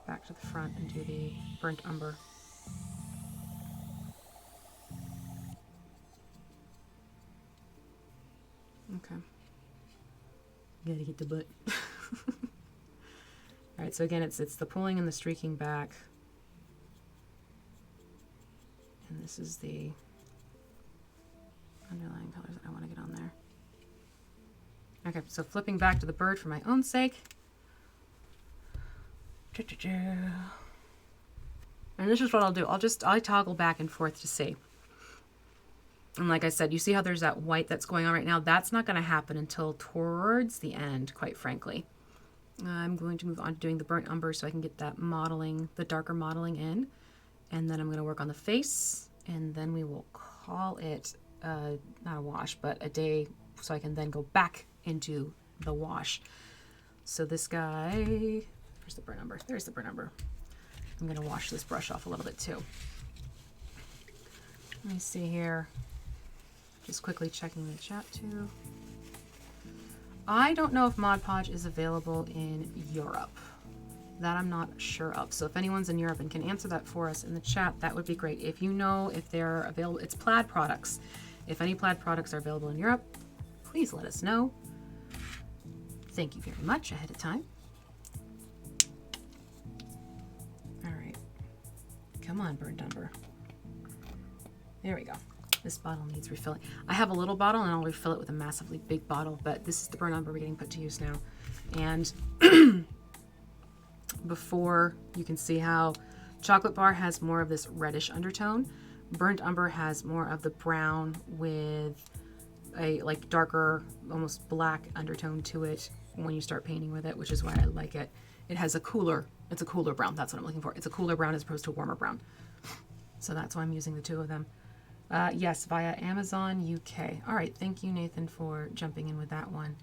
Back to the front and do the burnt umber. Okay. Gotta get the butt. Alright, so again, it's the pulling and the streaking back. And this is the underlying colors that I want to get on there. Okay, so flipping back to the bird for my own sake. And this is what I'll do. I'll toggle back and forth to see. And like I said, you see how there's that white that's going on right now? That's not going to happen until towards the end, quite frankly. I'm going to move on to doing the burnt umber so I can get that modeling, the darker modeling in. And then I'm going to work on the face. And then we will call it, not a wash, but a day so I can then go back into the wash. So this guy, where's the burnt umber? There's the burnt umber. I'm going to wash this brush off a little bit too. Let me see here. Just quickly checking the chat too. I don't know if Mod Podge is available in Europe. That I'm not sure of. So if anyone's in Europe and can answer that for us in the chat, that would be great. If you know if they're available, it's plaid products. If any plaid products are available in Europe, please let us know. Thank you very much ahead of time. All right. Come on, burnt umber. There we go. This bottle needs refilling. I have a little bottle and I'll refill it with a massively big bottle, but this is the burnt umber we're getting put to use now. And before, you can see how chocolate bar has more of this reddish undertone. Burnt umber has more of the brown with a like darker, almost black undertone to it when you start painting with it, which is why I like it. It has it's a cooler brown. That's what I'm looking for. It's a cooler brown as opposed to a warmer brown. So that's why I'm using the two of them. Yes, via Amazon UK. All right, thank you, Nathan, for jumping in with that one.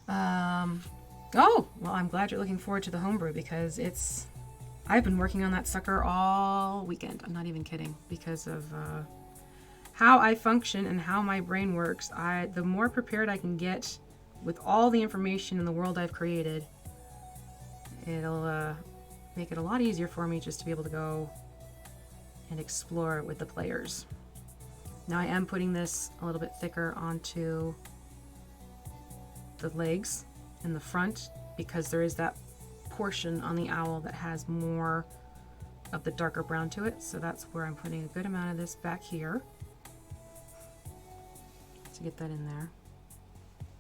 Oh, well, I'm glad you're looking forward to the homebrew because I've been working on that sucker all weekend. I'm not even kidding because of how I function and how my brain works. The more prepared I can get with all the information in the world I've created, it'll make it a lot easier for me just to be able to go and explore with the players. Now I am putting this a little bit thicker onto the legs in the front because there is that portion on the owl that has more of the darker brown to it. So that's where I'm putting a good amount of this back here to get that in there.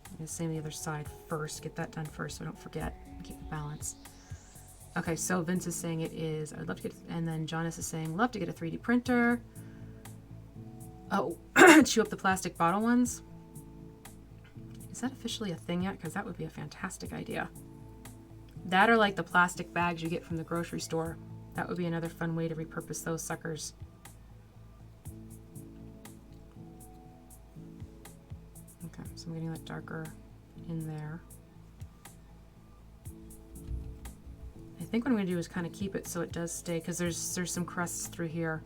I'm going to same the other side first, get that done first so I don't forget and keep the balance. Okay, so Vince is saying it is, I'd love to get, and then Jonas is saying, love to get a 3D printer. Oh, chew up the plastic bottle ones. Is that officially a thing yet? Because that would be a fantastic idea. That or like the plastic bags you get from the grocery store. That would be another fun way to repurpose those suckers. Okay, so I'm getting that darker in there. I think what I'm going to do is kind of keep it so it does stay, because there's some crusts through here.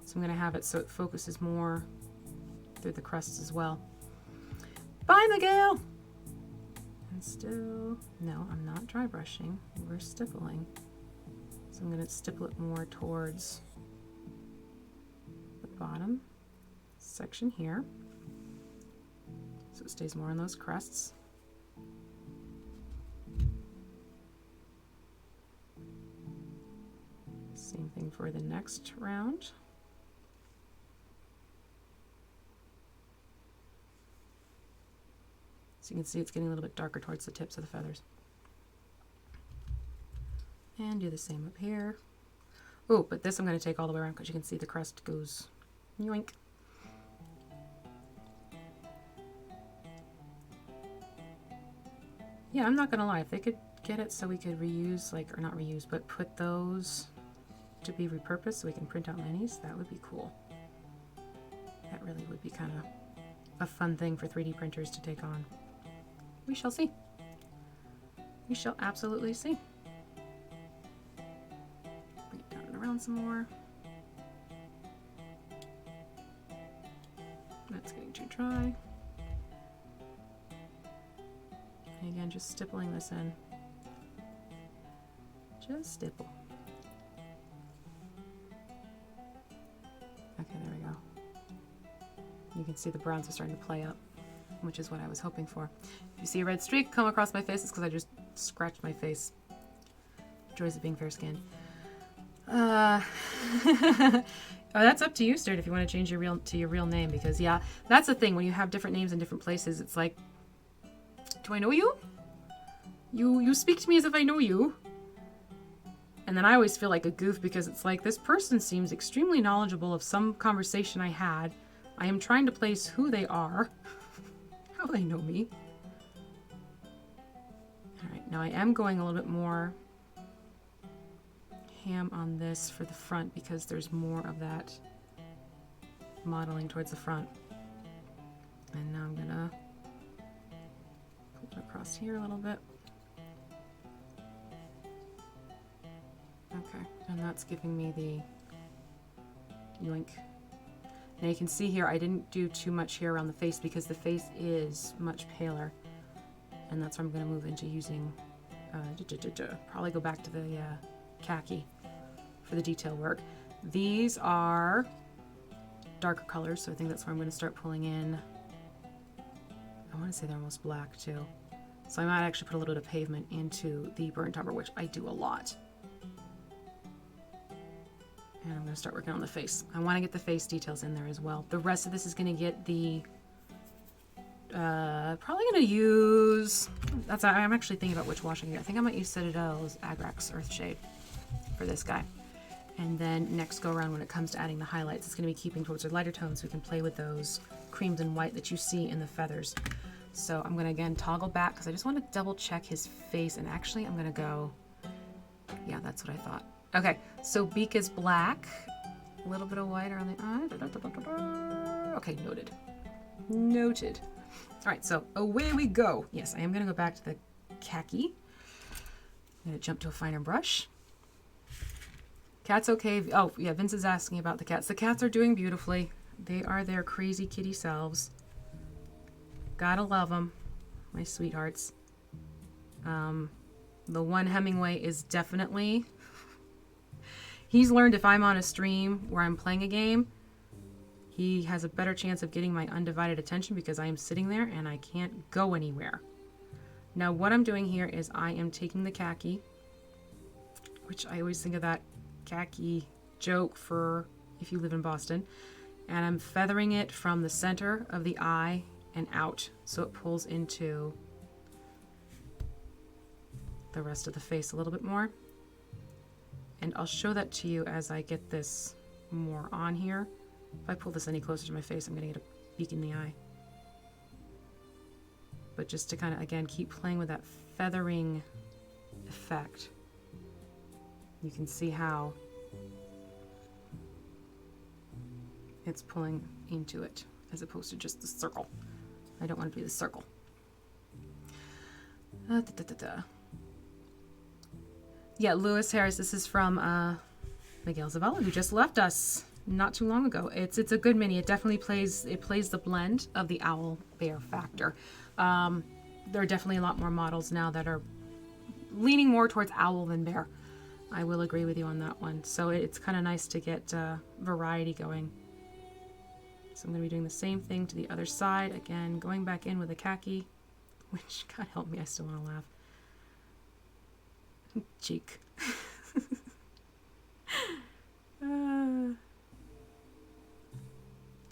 So I'm going to have it so it focuses more through the crusts as well. Bye, Miguel! And still, no, I'm not dry brushing. We're stippling. So I'm going to stipple it more towards the bottom section here. So it stays more on those crusts. Same thing for the next round. So you can see it's getting a little bit darker towards the tips of the feathers. And do the same up here. Oh, but this I'm going to take all the way around because you can see the crust goes yoink. Yeah, I'm not going to lie. If they could get it so we could reuse, like, or not reuse, but put those to be repurposed so we can print out minis, that would be cool. That really would be kind of a fun thing for 3D printers to take on. We shall see. We shall absolutely see. Bring it down and around some more. That's getting too dry. And again, just stippling this in. Just stipple. Okay, there we go. You can see the browns are starting to play up, which is what I was hoping for. If you see a red streak come across my face, it's because I just scratched my face. Joys of being fair-skinned. Oh, that's up to you, Sturt, if you want to change your real name, because yeah, that's the thing. When you have different names in different places, it's like, do I know you? You speak to me as if I know you. And then I always feel like a goof because it's like, this person seems extremely knowledgeable of some conversation I had. I am trying to place who they are. How they know me. Alright, now I am going a little bit more ham on this for the front because there's more of that modeling towards the front. And now I'm gonna pull it across here a little bit. Okay, and that's giving me the yoink. Now you can see here I didn't do too much here around the face because the face is much paler. And that's where I'm going to move into using, probably go back to the khaki for the detail work. These are darker colors, so I think that's where I'm going to start pulling in. I want to say they're almost black too. So I might actually put a little bit of pavement into the burnt umber, which I do a lot. And I'm going to start working on the face. I want to get the face details in there as well. The rest of this is going to get the... probably going to use... I'm actually thinking about which wash I think I might use Citadel's Agrax Earthshade for this guy. And then next go around when it comes to adding the highlights, it's going to be keeping towards the lighter tones so we can play with those creams and white that you see in the feathers. So I'm going to again toggle back because I just want to double check his face. And actually I'm going to go... Yeah, that's what I thought. Okay, so beak is black, a little bit of white around the eye. Okay, noted. Noted. All right, so away we go. Yes, I am going to go back to the khaki. I'm going to jump to a finer brush. Cat's okay. Oh, yeah, Vince is asking about the cats. The cats are doing beautifully. They are their crazy kitty selves. Gotta love them, my sweethearts. The one Hemingway is definitely... He's learned if I'm on a stream where I'm playing a game, he has a better chance of getting my undivided attention because I am sitting there and I can't go anywhere. Now what I'm doing here is I am taking the khaki, which I always think of that khaki joke for if you live in Boston, and I'm feathering it from the center of the eye and out so it pulls into the rest of the face a little bit more. And I'll show that to you as I get this more on here. If I pull this any closer to my face, I'm going to get a beak in the eye. But just to kind of, again, keep playing with that feathering effect. You can see how it's pulling into it as opposed to just the circle. I don't want it to be the circle. Yeah, Lewis Harris, this is from Miguel Zavala, who just left us not too long ago. It's a good mini. It definitely plays the blend of the Owlbear factor. There are definitely a lot more models now that are leaning more towards owl than bear. I will agree with you on that one. So it's kind of nice to get variety going. So I'm going to be doing the same thing to the other side. Again, going back in with the khaki, which, God help me, I still want to laugh. Cheek.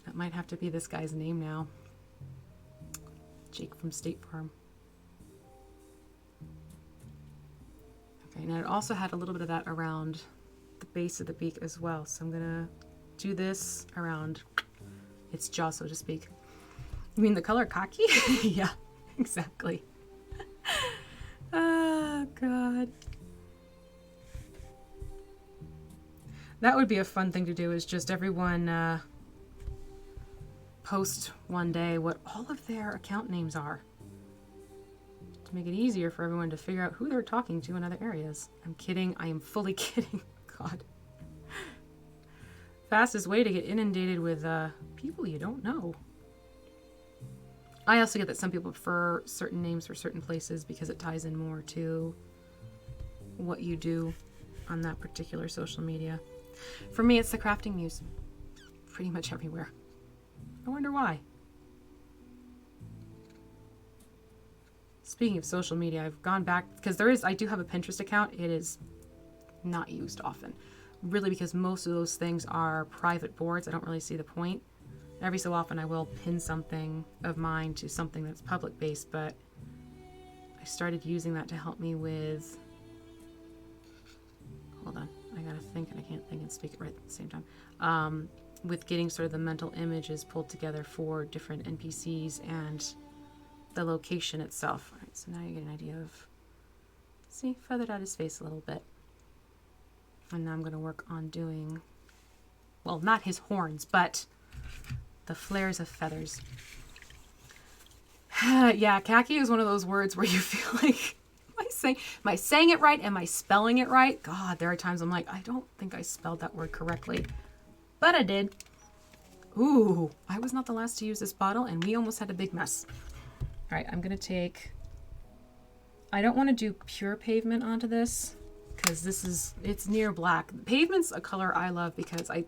That might have to be this guy's name now. Jake from State Farm. Okay, now it also had a little bit of that around the base of the beak as well. So I'm gonna do this around its jaw, so to speak. You mean the color Khaki? Yeah, exactly. Oh, God. That would be a fun thing to do, is just everyone post one day what all of their account names are. To make it easier for everyone to figure out who they're talking to in other areas. I'm kidding. I am fully kidding. God. Fastest way to get inundated with people you don't know. I also get that some people prefer certain names for certain places because it ties in more to what you do on that particular social media. For me, it's the crafting muse. Pretty much everywhere. I wonder why. Speaking of social media, I've gone back because I do have a Pinterest account. It is not used often. Really, because most of those things are private boards. I don't really see the point. Every so often I will pin something of mine to something that's public based, but I started using that to help me with hold on. I gotta think and I can't think and speak it right at the same time. With getting sort of the mental images pulled together for different NPCs and the location itself. All right, so now you get an idea of, see, feathered out his face a little bit. And now I'm gonna work on doing, well, not his horns, but the flares of feathers. Yeah, khaki is one of those words where you feel like, am I saying it right? Am I spelling it right? God, there are times I'm like, I don't think I spelled that word correctly. But I did. Ooh, I was not the last to use this bottle, and we almost had a big mess. All right, I'm going to take... I don't want to do pure pavement onto this, because it's near black. Pavement's a color I love because I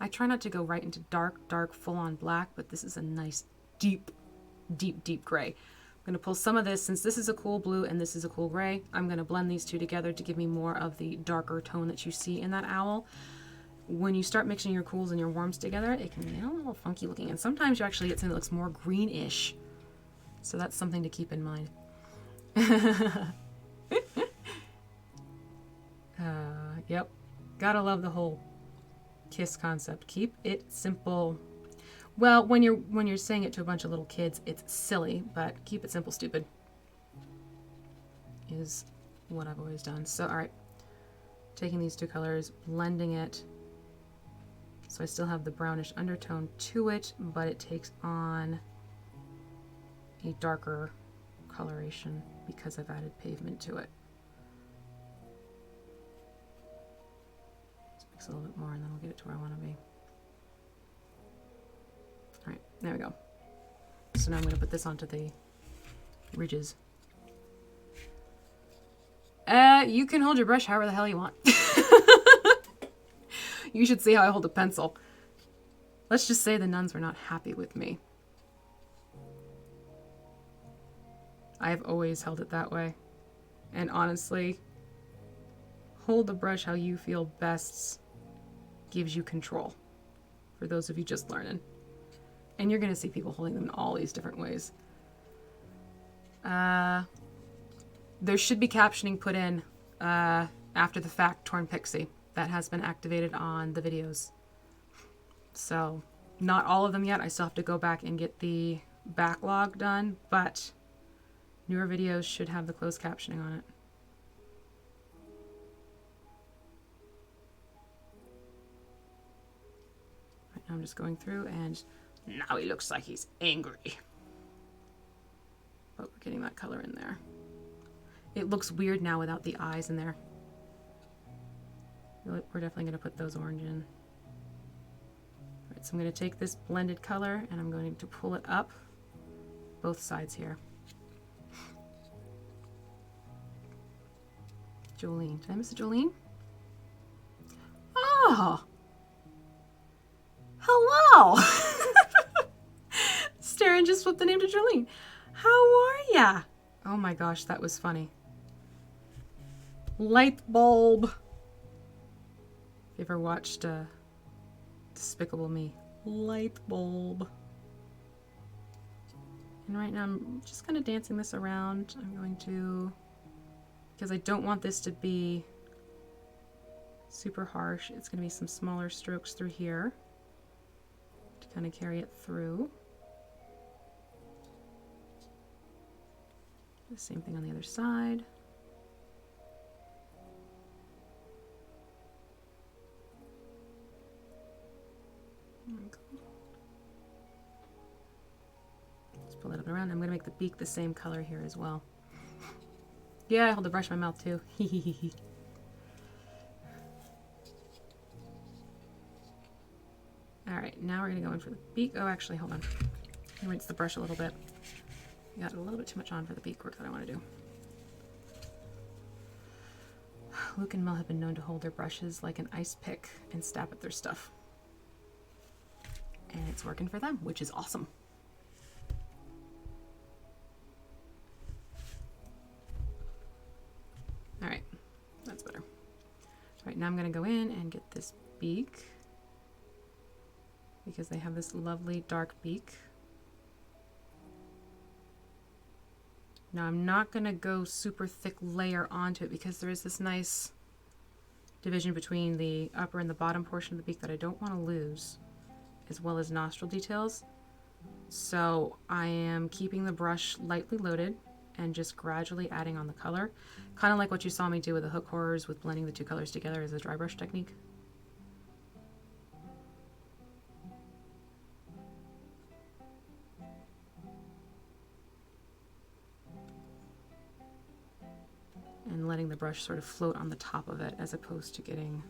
try not to go right into dark, full-on black, but this is a nice, deep gray. I'm going to pull some of this, since this is a cool blue and this is a cool gray, I'm going to blend these two together to give me more of the darker tone that you see in that owl. When you start mixing your cools and your warms together, it can get a little funky looking, and sometimes you actually get something that looks more greenish. So that's something to keep in mind. Yep. Gotta love the whole kiss concept. Keep it simple. Well, when you're saying it to a bunch of little kids, it's silly, but keep it simple, stupid. Is what I've always done. So, all right. Taking these two colors, blending it. So I still have the brownish undertone to it, but it takes on a darker coloration because I've added pavement to it. Let's mix a little bit more and then we'll get it to where I want to be. All right, there we go. So now I'm going to put this onto the ridges. You can hold your brush however the hell you want. You should see how I hold a pencil. Let's just say the nuns were not happy with me. I've always held it that way. And honestly, hold the brush how you feel best gives you control. For those of you just learning. And you're going to see people holding them in all these different ways. There should be captioning put in after the fact, Torn Pixie. That has been activated on the videos. So, not all of them yet. I still have to go back and get the backlog done, but newer videos should have the closed captioning on it. Right now I'm just going through, and now he looks like he's angry. But we're getting that color in there. It looks weird now without the eyes in there. We're definitely going to put those orange in. All right, so I'm going to take this blended color and I'm going to pull it up both sides here. Jolene. Did I miss a Jolene? Oh! Hello! Staring just flipped the name to Jolene. How are ya? Oh my gosh, that was funny. Light bulb. You ever watched Despicable Me? Light bulb. And right now I'm just kind of dancing this around. I'm going to, because I don't want this to be super harsh, it's going to be some smaller strokes through here to kind of carry it through. The same thing on the other side. Just pull it up and around. I'm going to make the beak the same color here as well. Yeah, I hold the brush in my mouth too. Alright, now we're going to go in for the beak. Oh, actually, hold on. Let me rinse the brush a little bit. I got a little bit too much on for the beak work that I want to do. Luke and Mel have been known to hold their brushes like an ice pick and stab at their stuff. And it's working for them, which is awesome. All right, that's better. All right, now I'm going to go in and get this beak because they have this lovely dark beak. Now I'm not going to go super thick layer onto it because there is this nice division between the upper and the bottom portion of the beak that I don't want to lose, as well as nostril details. So I am keeping the brush lightly loaded and just gradually adding on the color, kind of like what you saw me do with the hook horrors with blending the two colors together as a dry brush technique. And letting the brush sort of float on the top of it as opposed to getting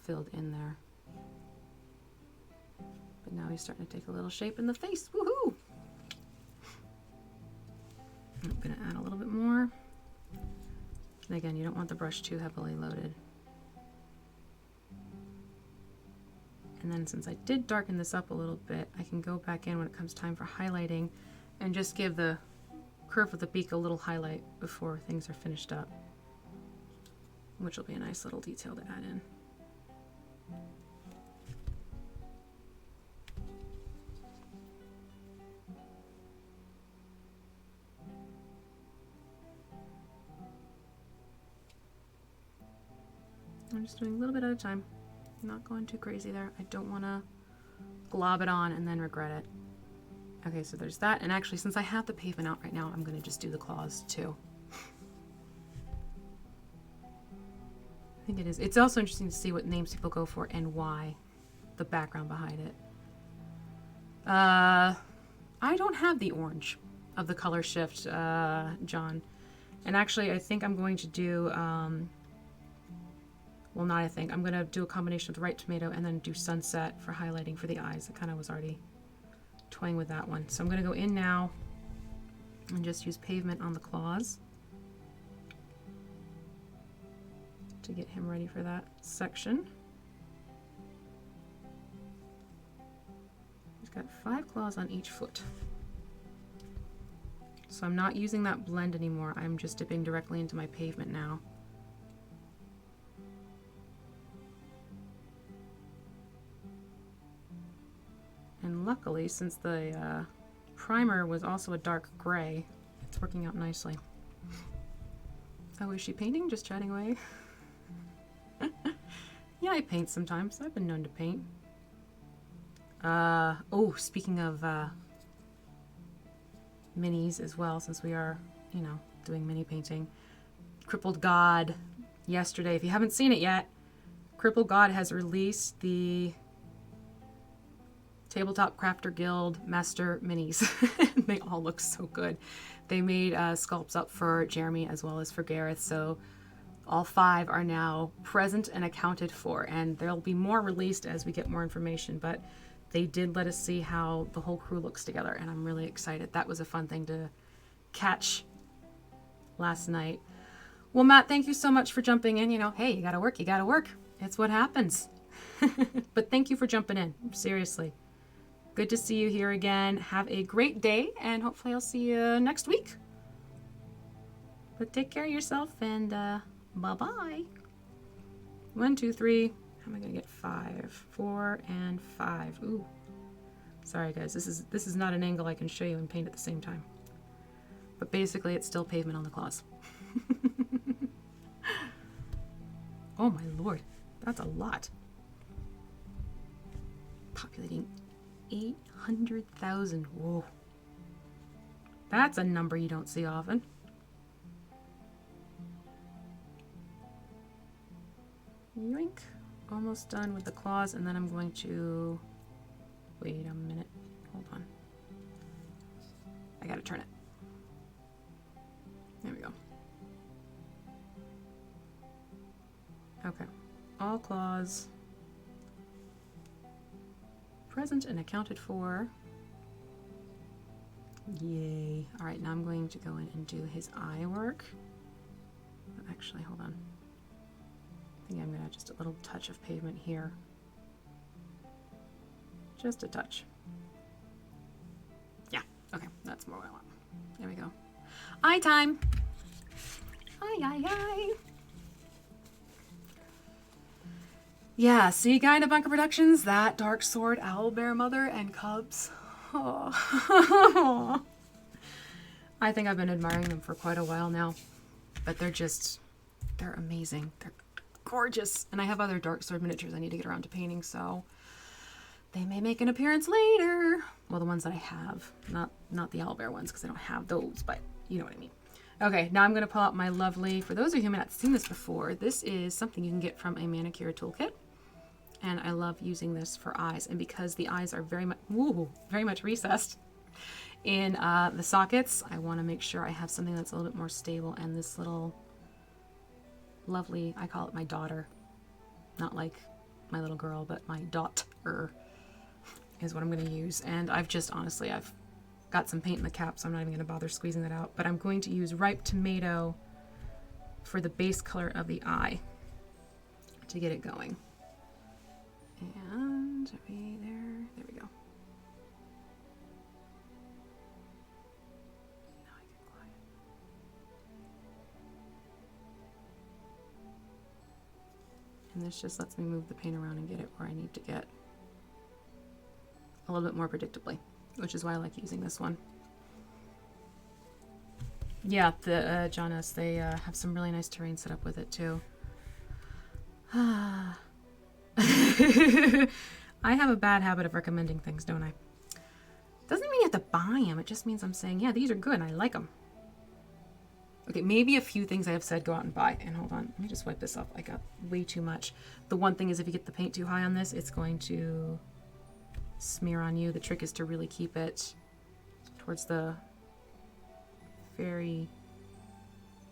filled in there. But now he's starting to take a little shape in the face. Woohoo! I'm going to add a little bit more. And again, you don't want the brush too heavily loaded. And then since I did darken this up a little bit, I can go back in when it comes time for highlighting and just give the curve of the beak a little highlight before things are finished up, which will be a nice little detail to add in. I'm just doing a little bit at a time, not going too crazy there. I don't want to glob it on and then regret it. Okay, so there's that, and actually since I have the pavement out right now, I'm going to just do the claws too. I think it is. It's also interesting to see what names people go for and why, the background behind it. I don't have the orange of the color shift, John. And actually I think I'm going to do, well, not I think, I'm going to do a combination of the Ripe Tomato and then do Sunset for highlighting for the eyes. I kind of was already toying with that one. So I'm going to go in now and just use Pavement on the claws to get him ready for that section. He's got 5 claws on each foot. So I'm not using that blend anymore. I'm just dipping directly into my Pavement now. And luckily, since the primer was also a dark gray, it's working out nicely. Oh, is she painting? Just chatting away? Yeah, I paint sometimes. I've been known to paint. Oh, speaking of minis as well, since we are, you know, doing mini painting. Crippled God yesterday. If you haven't seen it yet, Crippled God has released the Tabletop Crafter Guild Master Minis. They all look so good. They made sculpts up for Jeremy as well as for Gareth, so all 5 are now present and accounted for, and there'll be more released as we get more information, but they did let us see how the whole crew looks together, and I'm really excited. That was a fun thing to catch last night. Well, Matt, thank you so much for jumping in. You know, hey, you gotta work, you gotta work. It's what happens. But thank you for jumping in, seriously. Good to see you here again. Have a great day, and hopefully I'll see you next week. But take care of yourself, and bye-bye. 1, 2, 3. How am I gonna get 5? 4 and 5. Ooh. Sorry guys, this is not an angle I can show you and paint at the same time. But basically it's still Pavement on the claws. Oh my lord, that's a lot. Populating 800,000. Whoa. That's a number you don't see often. Yoink. Almost done with the claws, and then I'm going to... Wait a minute. Hold on. I gotta turn it. There we go. Okay. All claws present and accounted for. Yay. Alright, now I'm going to go in and do his eye work. Actually, hold on. I think I'm going to add just a little touch of Pavement here. Just a touch. Yeah, okay, that's more what I want. There we go. Eye time! Eye, eye, eye! Yeah, see, Guy in a Bunker Productions, that Dark Sword, Owlbear Mother, and Cubs. Oh. I think I've been admiring them for quite a while now, but they're just they're amazing. They're gorgeous. And I have other dark sword miniatures I need to get around to painting, so they may make an appearance later. Well, the ones that I have, not the Owlbear ones, because I don't have those, but you know what I mean. Okay, now I'm going to pull out my lovely, for those of you who may not have seen this before, this is something you can get from a manicure toolkit. And I love using this for eyes. And because the eyes are very much recessed in the sockets, I want to make sure I have something that's a little bit more stable. And this little lovely, I call it my daughter, not like my little girl, but my daughter is what I'm going to use. And I've got some paint in the cap, so I'm not even going to bother squeezing that out. But I'm going to use ripe tomato for the base color of the eye to get it going. And are we there? There we go. Now I get quiet. And this just lets me move the paint around and get it where I need to get a little bit more predictably, which is why I like using this one. Yeah, the John S., they have some really nice terrain set up with it too. I have a bad habit of recommending things, don't I? Doesn't mean you have to buy them. It just means I'm saying, yeah, these are good and I like them. Okay, maybe a few things I have said go out and buy. And hold on, let me just wipe this off. I got way too much. The one thing is if you get the paint too high on this, it's going to smear on you. The trick is to really keep it towards the very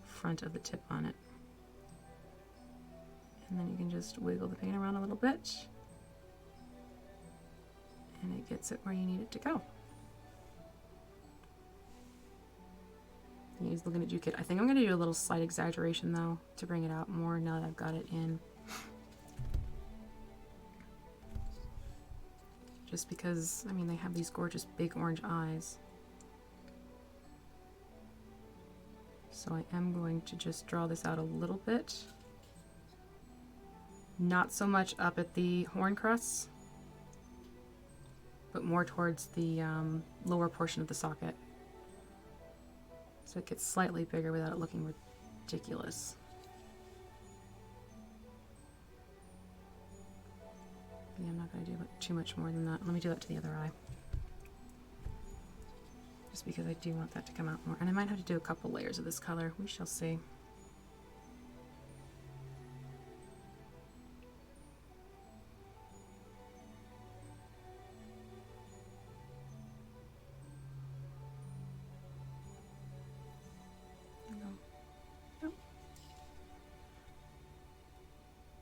front of the tip on it. And then you can just wiggle the paint around a little bit. And it gets it where you need it to go. He's looking at you, kid. I think I'm going to do a little slight exaggeration, though, to bring it out more now that I've got it in. Just because, I mean, they have these gorgeous big orange eyes. So I am going to just draw this out a little bit. Not so much up at the horn crests, but more towards the lower portion of the socket. So it gets slightly bigger without it looking ridiculous. Yeah, I'm not going to do too much more than that. Let me do that to the other eye. Just because I do want that to come out more. And I might have to do a couple layers of this color. We shall see.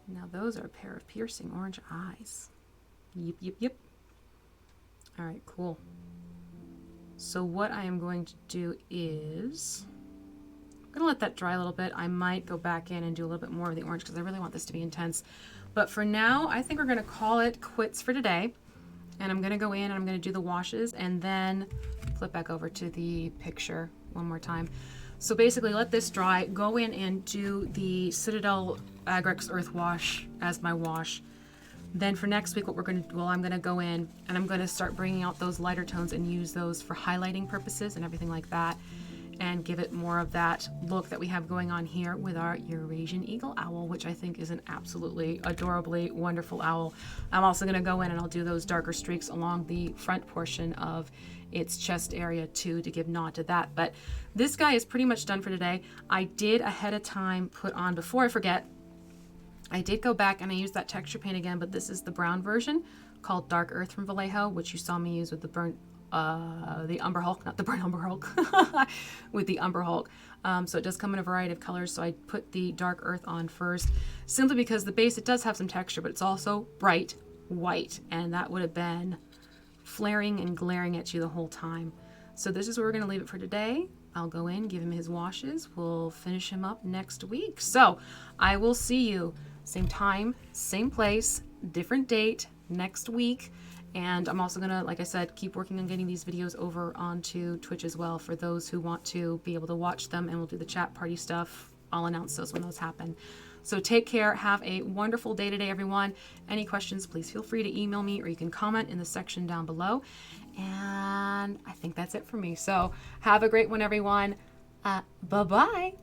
Now those are a pair of piercing orange eyes. Yep, yep, yep. All right, cool. So what I am going to do is, I'm gonna let that dry a little bit. I might go back in and do a little bit more of the orange because I really want this to be intense. But for now, I think we're gonna call it quits for today. And I'm gonna go in and I'm gonna do the washes and then flip back over to the picture one more time. So basically let this dry, go in and do the Citadel Agrex Earth Wash as my wash. Then for next week, what we're going to do, well, I'm going to go in and I'm going to start bringing out those lighter tones and use those for highlighting purposes and everything like that, and give it more of that look that we have going on here with our Eurasian eagle owl, which I think is an absolutely adorably wonderful owl. I'm also going to go in and I'll do those darker streaks along the front portion of its chest area too, to give nod to that. But this guy is pretty much done for today. I did ahead of time put on, before I forget, I did go back and I used that texture paint again, but this is the brown version called Dark Earth from Vallejo, which you saw me use with the burnt, the Umber Hulk, not the burnt Umber Hulk, with the Umber Hulk. So it does come in a variety of colors. So I put the Dark Earth on first, simply because the base, it does have some texture, but it's also bright white, and that would have been flaring and glaring at you the whole time. So this is where we're going to leave it for today. I'll go in, give him his washes. We'll finish him up next week. So I will see you same time, same place, different date next week. And I'm also gonna, like I said, keep working on getting these videos over onto Twitch as well for those who want to be able to watch them, and we'll do the chat party stuff. I'll announce those when those happen. So take care. Have a wonderful day today, everyone. Any questions, please feel free to email me, or you can comment in the section down below. And I think that's it for me. So have a great one, everyone. Bye-bye.